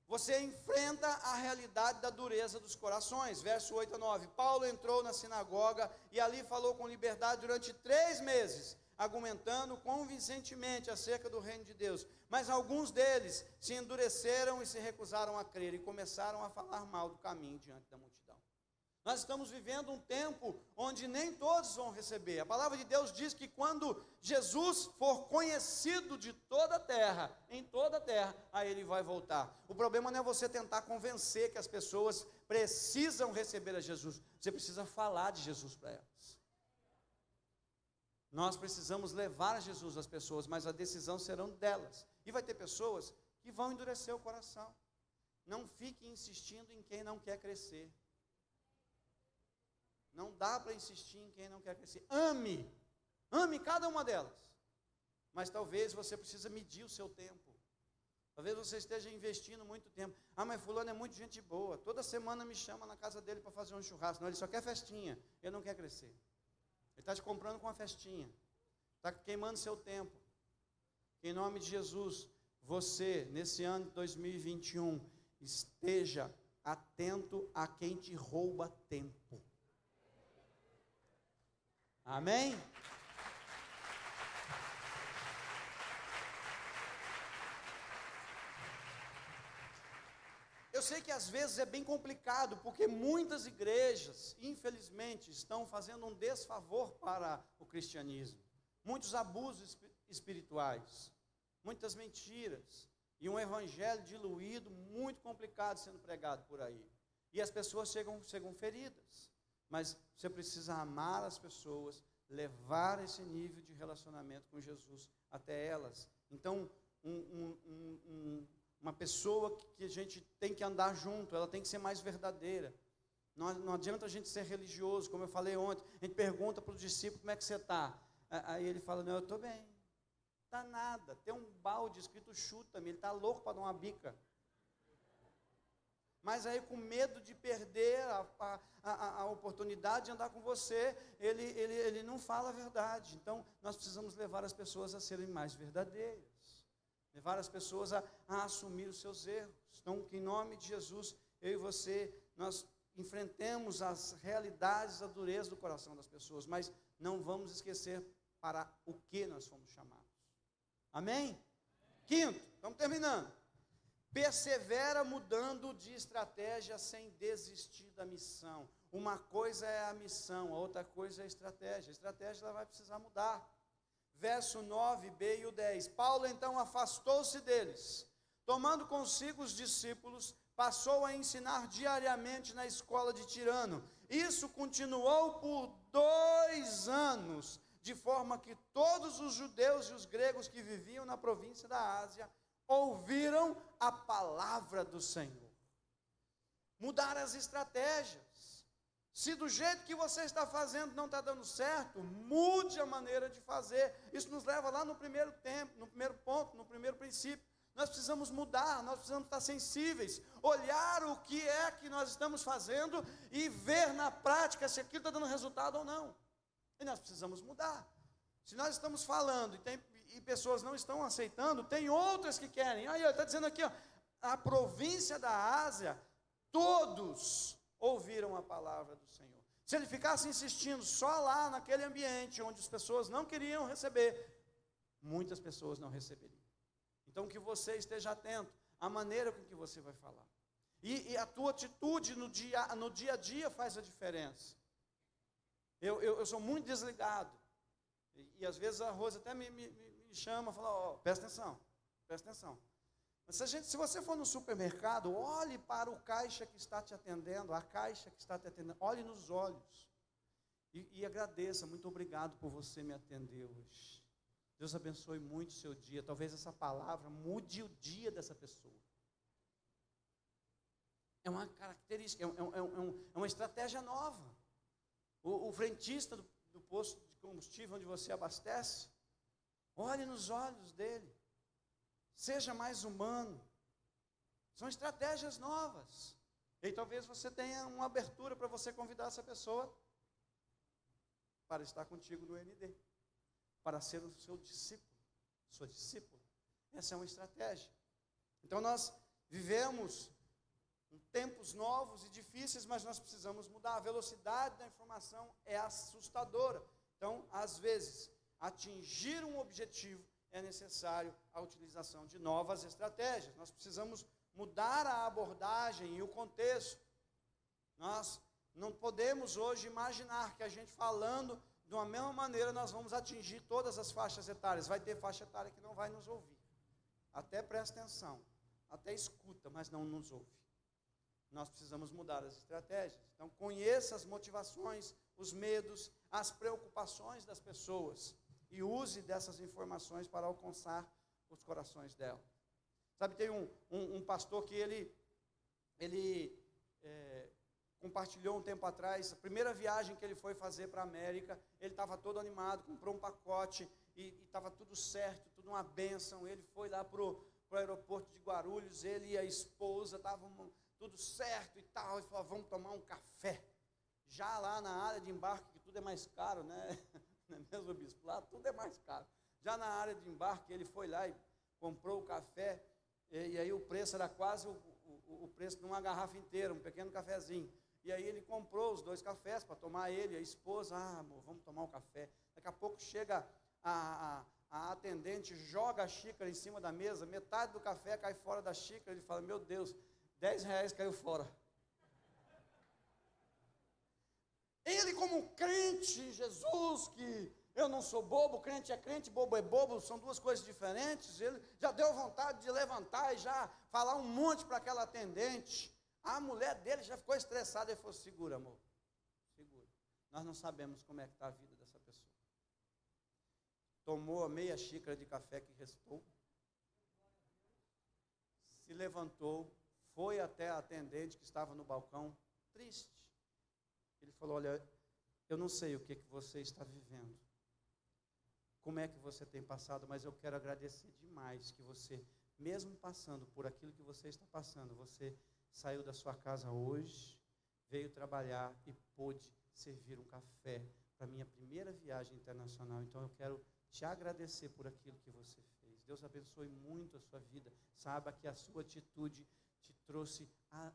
Você enfrenta a realidade da dureza dos corações. Verso 8 a 9. Paulo entrou na sinagoga e ali falou com liberdade durante 3 meses, argumentando convincentemente acerca do reino de Deus. Mas alguns deles se endureceram e se recusaram a crer e começaram a falar mal do caminho diante da multidão. Nós estamos vivendo um tempo onde nem todos vão receber. A palavra de Deus diz que quando Jesus for conhecido de toda a terra, em toda a terra, aí ele vai voltar. O problema não é você tentar convencer que as pessoas precisam receber a Jesus. Você precisa falar de Jesus para elas. Nós precisamos levar a Jesus às pessoas, mas a decisão será delas. E vai ter pessoas que vão endurecer o coração. Não fique insistindo em quem não quer crescer. Não dá para insistir em quem não quer crescer. Ame cada uma delas. Mas talvez você precise medir o seu tempo. Talvez você esteja investindo muito tempo. Mas fulano é muito gente boa. Toda semana me chama na casa dele para fazer um churrasco. Não, ele só quer festinha. Ele não quer crescer. Ele está te comprando com uma festinha. Está queimando seu tempo. Em nome de Jesus, você, nesse ano de 2021, esteja atento a quem te rouba tempo. Amém? Eu sei que às vezes é bem complicado, porque muitas igrejas, infelizmente, estão fazendo um desfavor para o cristianismo. Muitos abusos espirituais, muitas mentiras, e um evangelho diluído, muito complicado sendo pregado por aí. E as pessoas chegam feridas. Mas você precisa amar as pessoas, levar esse nível de relacionamento com Jesus até elas. Então, uma pessoa que a gente tem que andar junto, ela tem que ser mais verdadeira. Não adianta a gente ser religioso, como eu falei ontem. A gente pergunta para o discípulo como é que você está. Aí ele fala, não, eu estou bem. Está nada, tem um balde escrito chuta-me, ele está louco para dar uma bica. mas aí com medo de perder a oportunidade de andar com você, ele não fala a verdade. Então, nós precisamos levar as pessoas a serem mais verdadeiras, levar as pessoas a assumir os seus erros. Então, que em nome de Jesus, eu e você, nós enfrentemos as realidades, a dureza do coração das pessoas, mas não vamos esquecer para o que nós fomos chamados. Amém? Quinto, estamos terminando. Persevera mudando de estratégia sem desistir da missão. Uma coisa é a missão, a outra coisa é a estratégia. A estratégia ela vai precisar mudar. Verso 9b e o 10. Paulo então afastou-se deles, tomando consigo os discípulos, passou a ensinar diariamente na escola de Tirano. Isso continuou por 2 anos, de forma que todos os judeus e os gregos que viviam na província da Ásia ouviram a palavra do Senhor. Mudar as estratégias. Se do jeito que você está fazendo não está dando certo, mude a maneira de fazer. Isso nos leva lá no primeiro tempo, no primeiro ponto, no primeiro princípio. Nós precisamos mudar, nós precisamos estar sensíveis, olhar o que é que nós estamos fazendo e ver na prática se aquilo está dando resultado ou não. E nós precisamos mudar. Se nós estamos falando e pessoas não estão aceitando, tem outras que querem. Aí ele está dizendo aqui, ó, a província da Ásia, todos ouviram a palavra do Senhor. Se ele ficasse insistindo só lá naquele ambiente onde as pessoas não queriam receber, muitas pessoas não receberiam. Então que você esteja atento à maneira com que você vai falar. E a tua atitude no dia a dia faz a diferença. Eu sou muito desligado. E às vezes a Rosa até me chama e fala, ó, presta atenção. Mas se você for no supermercado, olhe para o caixa que está te atendendo, a caixa que está te atendendo, olhe nos olhos. E agradeça, muito obrigado por você me atender hoje. Deus abençoe muito o seu dia. Talvez essa palavra mude o dia dessa pessoa. É uma característica, é uma estratégia nova. O frentista do posto de combustível onde você abastece, olhe nos olhos dele. Seja mais humano. São estratégias novas. E talvez você tenha uma abertura para você convidar essa pessoa para estar contigo no ND. Para ser o seu discípulo, sua discípula. Essa é uma estratégia. Então nós vivemos tempos novos e difíceis, mas nós precisamos mudar. A velocidade da informação é assustadora. Então, às vezes, atingir um objetivo é necessário a utilização de novas estratégias. Nós precisamos mudar a abordagem e o contexto. Nós não podemos hoje imaginar que a gente falando de uma mesma maneira, nós vamos atingir todas as faixas etárias. Vai ter faixa etária que não vai nos ouvir. Até presta atenção, até escuta, mas não nos ouve. Nós precisamos mudar as estratégias. Então, conheça as motivações, os medos, as preocupações das pessoas e use dessas informações para alcançar os corações dela. Sabe, tem um pastor que ele compartilhou um tempo atrás, a primeira viagem que ele foi fazer para a América, ele estava todo animado, comprou um pacote e estava tudo certo, tudo uma bênção. Ele foi lá para o aeroporto de Guarulhos, ele e a esposa estavam tudo certo e tal, e falou, vamos tomar um café. Já lá na área de embarque, que tudo é mais caro, né? Não é mesmo, bispo? Lá tudo é mais caro. Já na área de embarque, ele foi lá e comprou o café, e aí o preço era quase o preço de uma garrafa inteira, um pequeno cafezinho. E aí ele comprou os 2 cafés para tomar ele, a esposa, amor, vamos tomar um café. Daqui a pouco chega a atendente, joga a xícara em cima da mesa, metade do café cai fora da xícara, ele fala, meu Deus, R$10 caiu fora. Ele como crente em Jesus, que eu não sou bobo, crente é crente, bobo é bobo, são 2 coisas diferentes, ele já deu vontade de levantar e já falar um monte para aquela atendente. A mulher dele já ficou estressada e falou, segura, amor, segura. Nós não sabemos como é que está a vida dessa pessoa. Tomou a meia xícara de café que restou, se levantou, foi até a atendente que estava no balcão, triste. Ele falou, olha, eu não sei o que você está vivendo, como é que você tem passado, mas eu quero agradecer demais que você, mesmo passando por aquilo que você está passando, você saiu da sua casa hoje, veio trabalhar e pôde servir um café para a minha primeira viagem internacional. Então eu quero te agradecer por aquilo que você fez. Deus abençoe muito a sua vida. Saiba que a sua atitude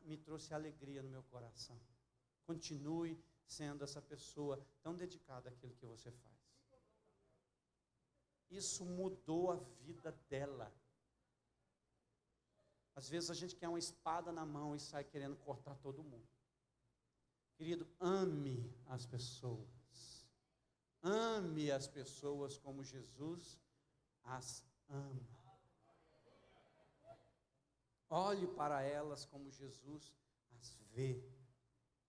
me trouxe alegria no meu coração. Continue sendo essa pessoa tão dedicada àquilo que você faz. Isso mudou a vida dela. Às vezes a gente quer uma espada na mão e sai querendo cortar todo mundo. Querido, ame as pessoas. Ame as pessoas como Jesus as ama. Olhe para elas como Jesus as vê.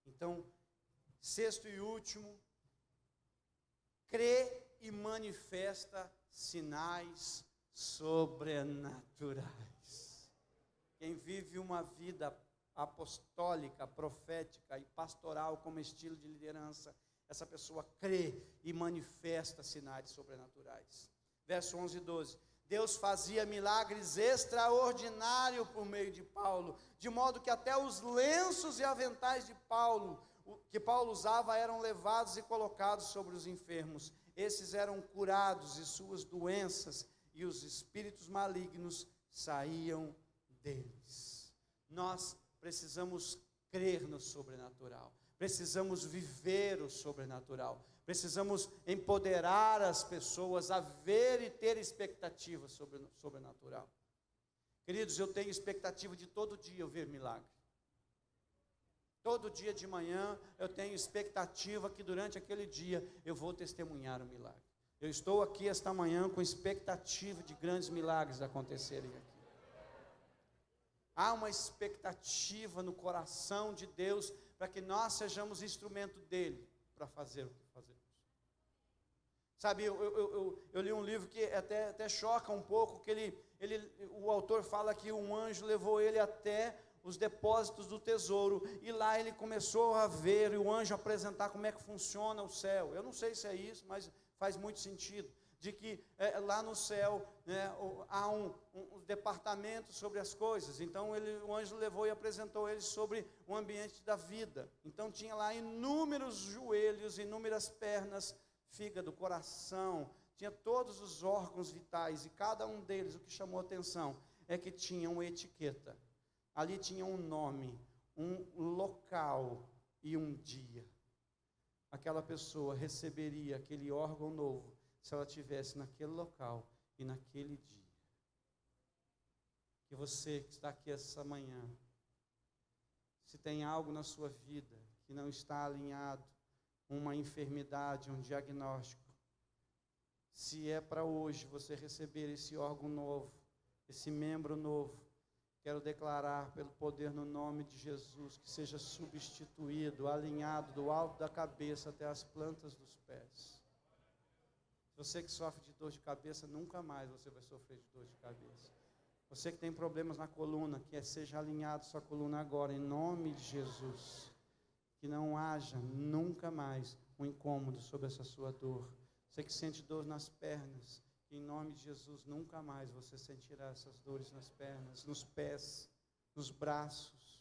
Então, sexto e último, crê e manifesta sinais sobrenaturais. Quem vive uma vida apostólica, profética e pastoral como estilo de liderança, essa pessoa crê e manifesta sinais sobrenaturais. Verso 11 e 12. Deus fazia milagres extraordinários por meio de Paulo, de modo que até os lenços e aventais de Paulo, que Paulo usava, eram levados e colocados sobre os enfermos. Esses eram curados e suas doenças e os espíritos malignos saíam deles. Nós precisamos crer no sobrenatural, precisamos viver o sobrenatural, precisamos empoderar as pessoas a ver e ter expectativa sobre o sobrenatural. Queridos, eu tenho expectativa de todo dia eu ver milagre. Todo dia de manhã eu tenho expectativa que durante aquele dia eu vou testemunhar o milagre. Eu estou aqui esta manhã com expectativa de grandes milagres acontecerem aqui. Há uma expectativa no coração de Deus para que nós sejamos instrumento dele para fazer o que fazemos. Sabe, eu li um livro que até choca um pouco, que o autor fala que um anjo levou ele até os depósitos do tesouro, e lá ele começou a ver, e o anjo apresentar como é que funciona o céu. Eu não sei se é isso, mas faz muito sentido, de que lá no céu, né, há um departamento sobre as coisas. Então o anjo levou e apresentou ele sobre o ambiente da vida. Então tinha lá inúmeros joelhos, inúmeras pernas, fígado, coração, tinha todos os órgãos vitais, e cada um deles, o que chamou a atenção é que tinha uma etiqueta. Ali tinha um nome, um local e um dia. Aquela pessoa receberia aquele órgão novo se ela estivesse naquele local e naquele dia. Que você que está aqui essa manhã, se tem algo na sua vida que não está alinhado, uma enfermidade, um diagnóstico, se é para hoje você receber esse órgão novo, esse membro novo, quero declarar pelo poder no nome de Jesus, que seja substituído, alinhado do alto da cabeça até as plantas dos pés. Você que sofre de dor de cabeça, nunca mais você vai sofrer de dor de cabeça. Você que tem problemas na coluna, que seja alinhado sua coluna agora, em nome de Jesus. Que não haja nunca mais um incômodo sobre essa sua dor. Você que sente dor nas pernas, em nome de Jesus, nunca mais você sentirá essas dores nas pernas, nos pés, nos braços.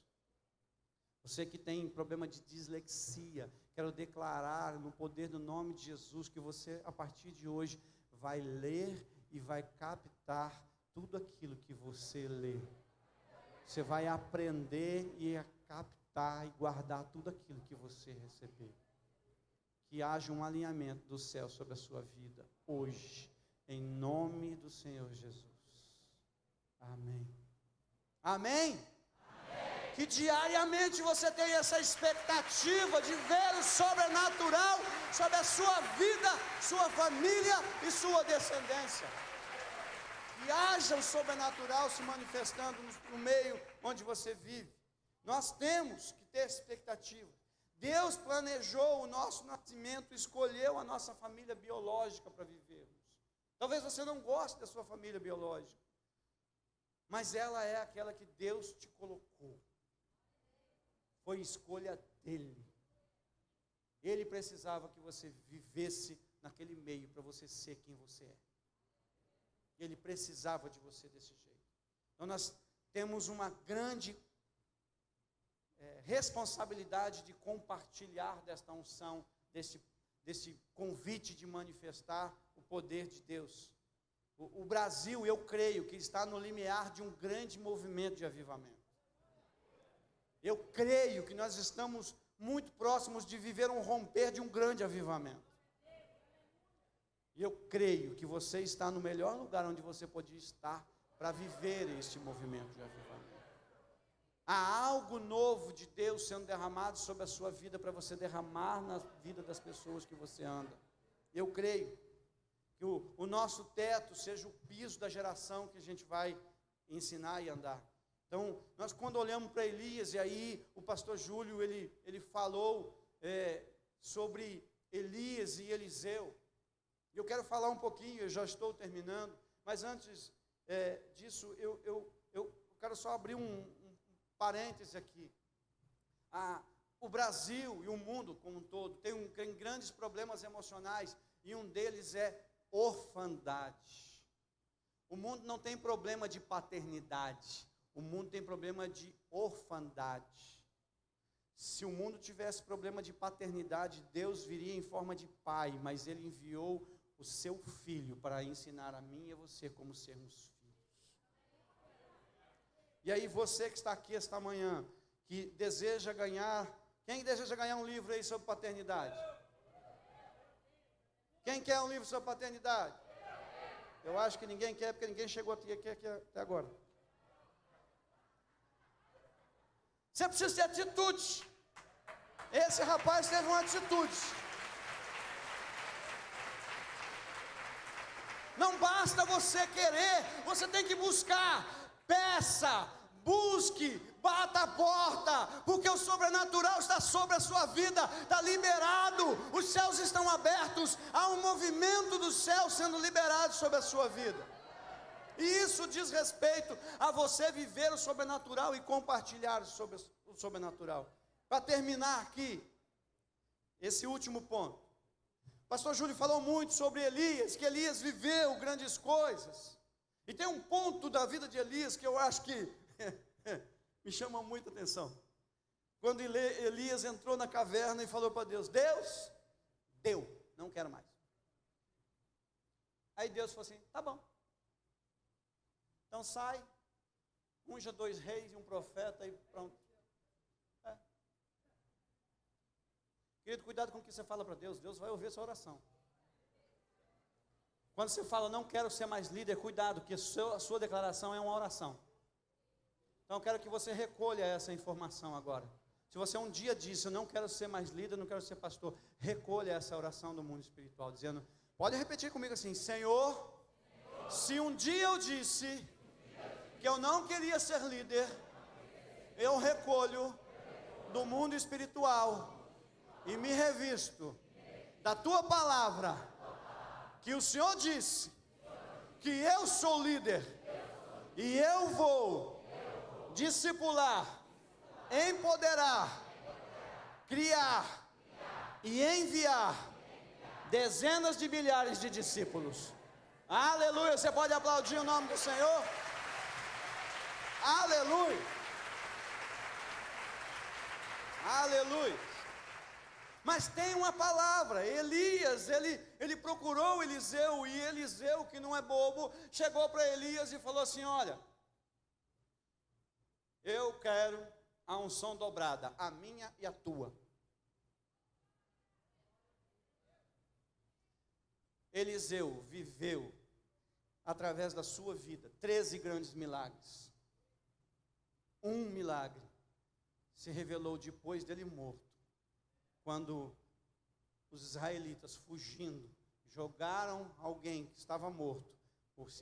Você que tem problema de dislexia, quero declarar no poder do nome de Jesus que você, a partir de hoje, vai ler e vai captar tudo aquilo que você lê. Você vai aprender e captar e guardar tudo aquilo que você receber. Que haja um alinhamento do céu sobre a sua vida hoje. Em nome do Senhor Jesus. Amém. Amém? Amém. Que diariamente você tenha essa expectativa de ver o sobrenatural sobre a sua vida, sua família e sua descendência. Que haja o sobrenatural se manifestando no meio onde você vive. Nós temos que ter expectativa. Deus planejou o nosso nascimento, escolheu a nossa família biológica para vivermos. Talvez você não goste da sua família biológica, mas ela é aquela que Deus te colocou. Foi escolha dele. Ele precisava que você vivesse naquele meio para você ser quem você é. Ele precisava de você desse jeito. Então nós temos uma grande responsabilidade de compartilhar desta unção, desse convite de manifestar o poder de Deus. O Brasil, eu creio que está no limiar de um grande movimento de avivamento. Eu creio que nós estamos muito próximos de viver um romper de um grande avivamento. E eu creio que você está no melhor lugar onde você podia estar para viver este movimento de avivamento. Há algo novo de Deus sendo derramado sobre a sua vida para você derramar na vida das pessoas que você anda. Eu creio que o nosso teto seja o piso da geração que a gente vai ensinar e andar. Então, nós quando olhamos para Elias, e aí o pastor Júlio, ele falou sobre Elias e Eliseu. Eu quero falar um pouquinho, eu já estou terminando, mas antes disso, eu quero só abrir um parêntese aqui. O Brasil e o mundo como um todo tem grandes problemas emocionais, e um deles é orfandade. O mundo não tem problema de paternidade, o mundo tem problema de orfandade. Se o mundo tivesse problema de paternidade, Deus viria em forma de pai, mas Ele enviou o seu Filho para ensinar a mim e a você como sermos filhos. E aí você que está aqui esta manhã, que deseja ganhar, quem deseja ganhar um livro aí sobre paternidade? Quem quer um livro sobre paternidade? Eu acho que ninguém quer, porque ninguém chegou aqui até agora. Você precisa ter atitude. Esse rapaz teve uma atitude. Não basta você querer, você tem que buscar. Peça, busque, bata a porta, porque o sobrenatural está sobre a sua vida, está liberado, os céus estão abertos, há um movimento dos céus sendo liberado sobre a sua vida. E isso diz respeito a você viver o sobrenatural e compartilhar sobre o sobrenatural. Para terminar aqui, esse último ponto. O pastor Júlio falou muito sobre Elias, que Elias viveu grandes coisas. E tem um ponto da vida de Elias que eu acho que me chama muita atenção. Quando Elias entrou na caverna e falou para Deus: Deus, deu, não quero mais. Aí Deus falou assim: tá bom. Então sai, unja 2 reis e um profeta e pronto. Querido, cuidado com o que você fala para Deus, Deus vai ouvir a sua oração. Quando você fala, não quero ser mais líder, cuidado, que a sua declaração é uma oração. Então eu quero que você recolha essa informação agora. Se você um dia disse, eu não quero ser mais líder, não quero ser pastor, recolha essa oração do mundo espiritual, dizendo, pode repetir comigo assim: Senhor, se um dia eu disse que eu não queria ser líder, eu recolho do mundo espiritual e me revisto da tua palavra, que o Senhor disse que eu sou líder e eu vou discipular, empoderar, criar e enviar dezenas de milhares de discípulos. Aleluia! Você pode aplaudir o nome do Senhor? Aleluia! Aleluia! Mas tem uma palavra. Elias, ele procurou Eliseu, e Eliseu, que não é bobo, chegou para Elias e falou assim: olha, eu quero a unção dobrada, a minha e a tua. Eliseu viveu, através da sua vida, 13 grandes milagres. Um milagre se revelou depois dele morto, quando os israelitas, fugindo, jogaram alguém que estava morto.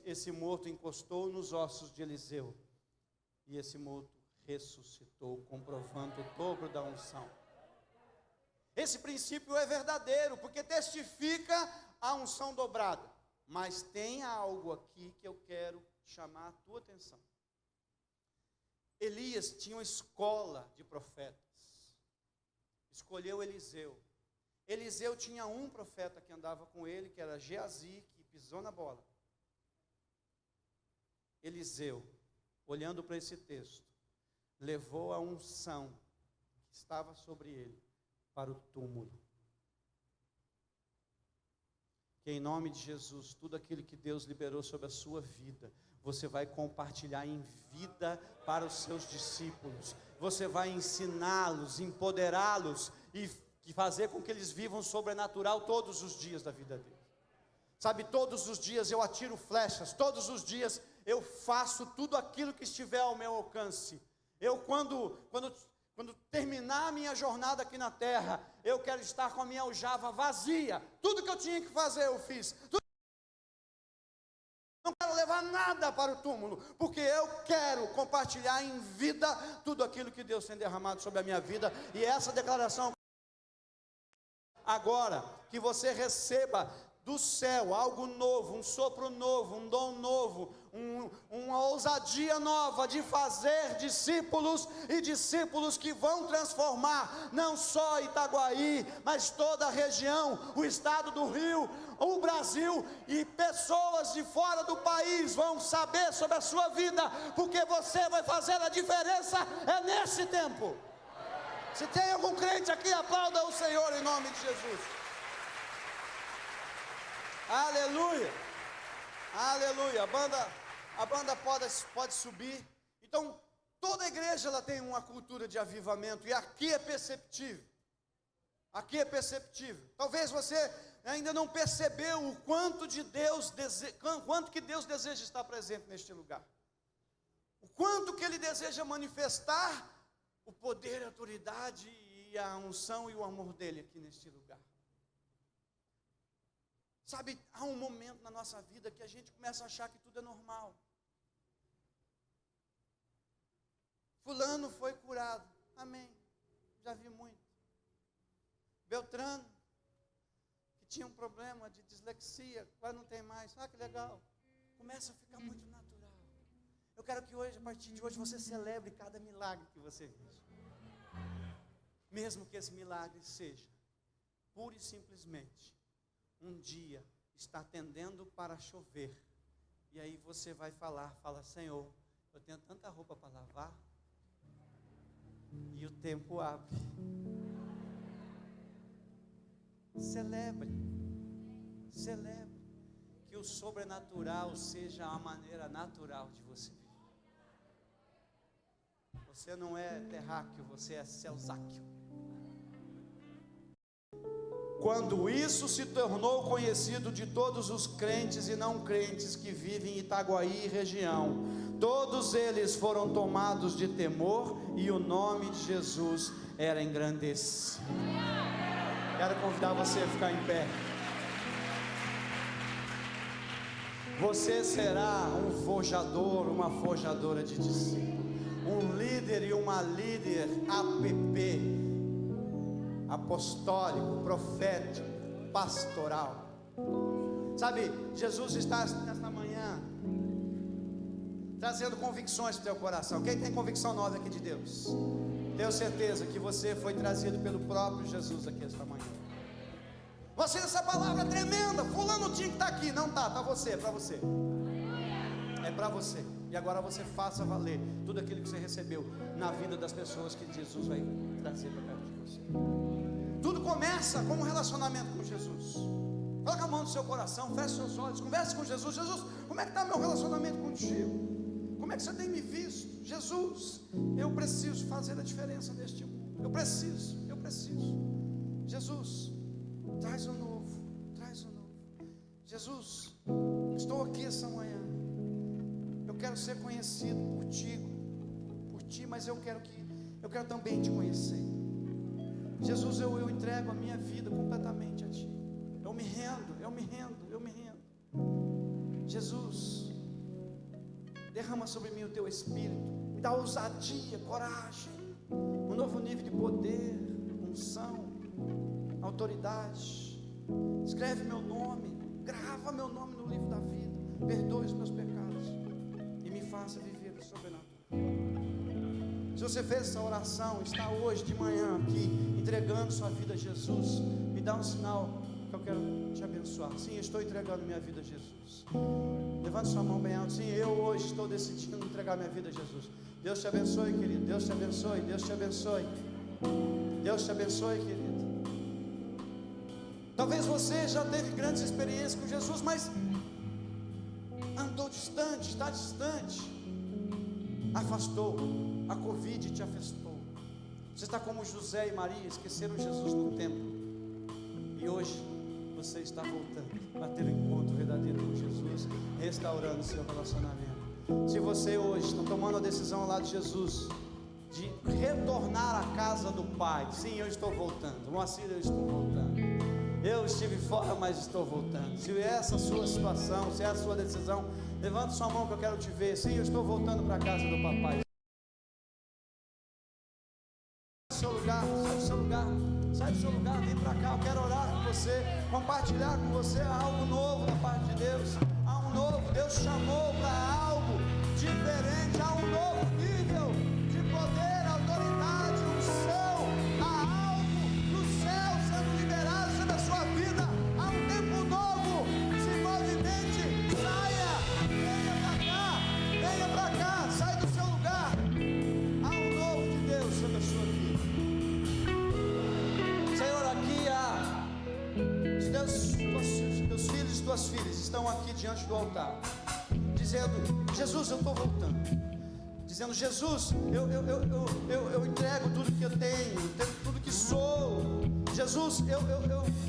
Esse morto encostou nos ossos de Eliseu, e esse morto ressuscitou, comprovando o dobro da unção. Esse princípio é verdadeiro, porque testifica a unção dobrada. Mas tem algo aqui que eu quero chamar a tua atenção. Elias tinha uma escola de profetas. Escolheu Eliseu. Eliseu tinha um profeta que andava com ele, que era Geazi, que pisou na bola. Eliseu, olhando para esse texto, levou a unção estava sobre ele para o túmulo. Que em nome de Jesus, tudo aquilo que Deus liberou sobre a sua vida, você vai compartilhar em vida para os seus discípulos. Você vai ensiná-los, empoderá-los e fazer com que eles vivam sobrenatural todos os dias da vida deles. Sabe, todos os dias eu atiro flechas, todos os dias eu faço tudo aquilo que estiver ao meu alcance. Eu quando terminar a minha jornada aqui na terra, eu quero estar com a minha aljava vazia. Tudo que eu tinha que fazer eu fiz. Não quero levar nada para o túmulo, porque eu quero compartilhar em vida tudo aquilo que Deus tem derramado sobre a minha vida. E essa declaração agora, que você receba do céu algo novo, um sopro novo, um dom novo, uma ousadia nova de fazer discípulos, e discípulos que vão transformar não só Itaguaí, mas toda a região, o estado do Rio, o Brasil, e pessoas de fora do país vão saber sobre a sua vida, porque você vai fazer a diferença, é nesse tempo. Se tem algum crente aqui, aplauda o Senhor em nome de Jesus. Aleluia, aleluia. A banda pode subir. Então, toda a igreja ela tem uma cultura de avivamento, e aqui é perceptível. Aqui é perceptível. Talvez você ainda não percebeu o quanto que Deus deseja estar presente neste lugar. O quanto que Ele deseja manifestar o poder, a autoridade e a unção e o amor dEle aqui neste lugar. Sabe, há um momento na nossa vida que a gente começa a achar que tudo é normal. Fulano foi curado, amém, já vi muito. Beltrano, que tinha um problema de dislexia, quase não tem mais, que legal. Começa a ficar muito natural. Eu quero que hoje, a partir de hoje, você celebre cada milagre que você veja. Mesmo que esse milagre seja, pura e simplesmente, um dia está tendendo para chover, e aí você vai fala, Senhor, eu tenho tanta roupa para lavar, e o tempo abre. Celebre, que o sobrenatural seja a maneira natural de você viver. Você não é terráqueo, você é celsáqueo. Quando isso se tornou conhecido de todos os crentes e não crentes que vivem em Itaguaí e região, todos eles foram tomados de temor, e o nome de Jesus era engrandecido. Quero convidar você a ficar em pé. Você será um forjador, uma forjadora de discípulos, um líder e uma líder app, apostólico, profético, pastoral. Sabe, Jesus está nesta manhã trazendo convicções para o teu coração. Quem tem convicção nova aqui de Deus? Tenho certeza que você foi trazido pelo próprio Jesus aqui esta manhã. Você, essa palavra é tremenda. Fulano tinha que estar aqui. Não está, para você, é para você. É para você. E agora você faça valer tudo aquilo que você recebeu na vida das pessoas que Jesus vai trazer para perto de você. Tudo começa com um relacionamento com Jesus. Coloca a mão no seu coração, feche seus olhos, converse com Jesus. Jesus, como é que está meu relacionamento contigo? Como é que você tem me visto? Jesus, eu preciso fazer a diferença neste mundo. Eu preciso. Jesus, traz o novo. Jesus, estou aqui essa manhã. Eu quero ser conhecido por ti, mas eu quero também te conhecer. Jesus, eu entrego a minha vida completamente a ti. Eu me rendo. Jesus, derrama sobre mim o teu Espírito, me dá ousadia, coragem, um novo nível de poder, unção, autoridade. Escreve meu nome, grava meu nome no livro da vida, perdoe os meus pecados e me faça viver o sobrenatural. Se você fez essa oração, está hoje de manhã aqui entregando sua vida a Jesus, me dá um sinal que eu quero te abençoar. Sim, eu estou entregando minha vida a Jesus. Levante sua mão bem alto. Sim, eu hoje estou decidindo entregar minha vida a Jesus. Deus te abençoe, querido. Deus te abençoe. Deus te abençoe, querido. Talvez você já teve grandes experiências com Jesus, mas andou distante, está distante, afastou, a Covid te afastou. Você está como José e Maria, esqueceram Jesus no templo, e hoje você está voltando a ter um encontro verdadeiro com Jesus, restaurando o seu relacionamento. Se você hoje está tomando a decisão ao lado de Jesus, de retornar à casa do Pai, sim, eu estou voltando. Moacir, eu estou voltando. Eu estive fora, mas estou voltando. Se é essa a sua situação, se é a sua decisão, levante sua mão que eu quero te ver. Sim, eu estou voltando para a casa do papai. Sai do seu lugar, sai do seu lugar, sai do seu lugar, vem para cá. Eu quero orar com você, compartilhar com você algo novo da parte de Deus. Há um novo, Deus chamou para algo diferente, há um novo nível de poder, autoridade, unção, há algo do céu sendo liberado sobre a sua vida, há um tempo novo, se movimente, saia, venha pra cá, sai do seu lugar, há um novo de Deus sobre a sua vida. Senhor, aqui há teus filhos e tuas filhas estão aqui diante do altar, dizendo: Jesus, eu estou voltando. Dizendo: Jesus, eu entrego tudo que eu tenho tudo que sou. Jesus,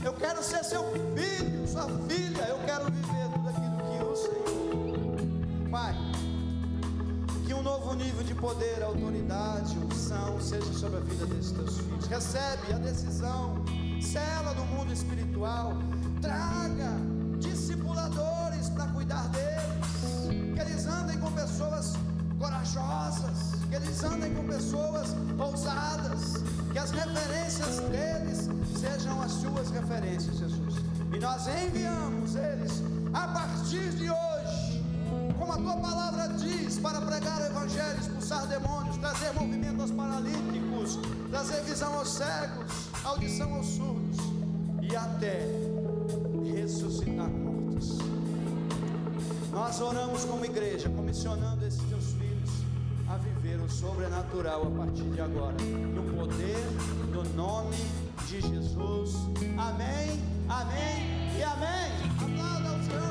eu quero ser seu filho, sua filha. Eu quero viver tudo aquilo que o Senhor. Pai, que um novo nível de poder, autoridade, unção seja sobre a vida desses teus filhos. Recebe a decisão, sela no mundo espiritual, traga discipuladores para cuidar deles, que eles andem com pessoas corajosas, que eles andem com pessoas ousadas, que as referências deles sejam as suas referências, Jesus. E nós enviamos eles a partir de hoje, como a tua palavra diz, para pregar o evangelho, expulsar demônios, trazer movimento aos paralíticos, trazer visão aos cegos, audição aos surdos e até ressuscitar mortos. Nós oramos como igreja, comissionando esses teus filhos a viver o sobrenatural a partir de agora, no poder do nome de Jesus. Amém, amém e amém. Aplauda o Senhor.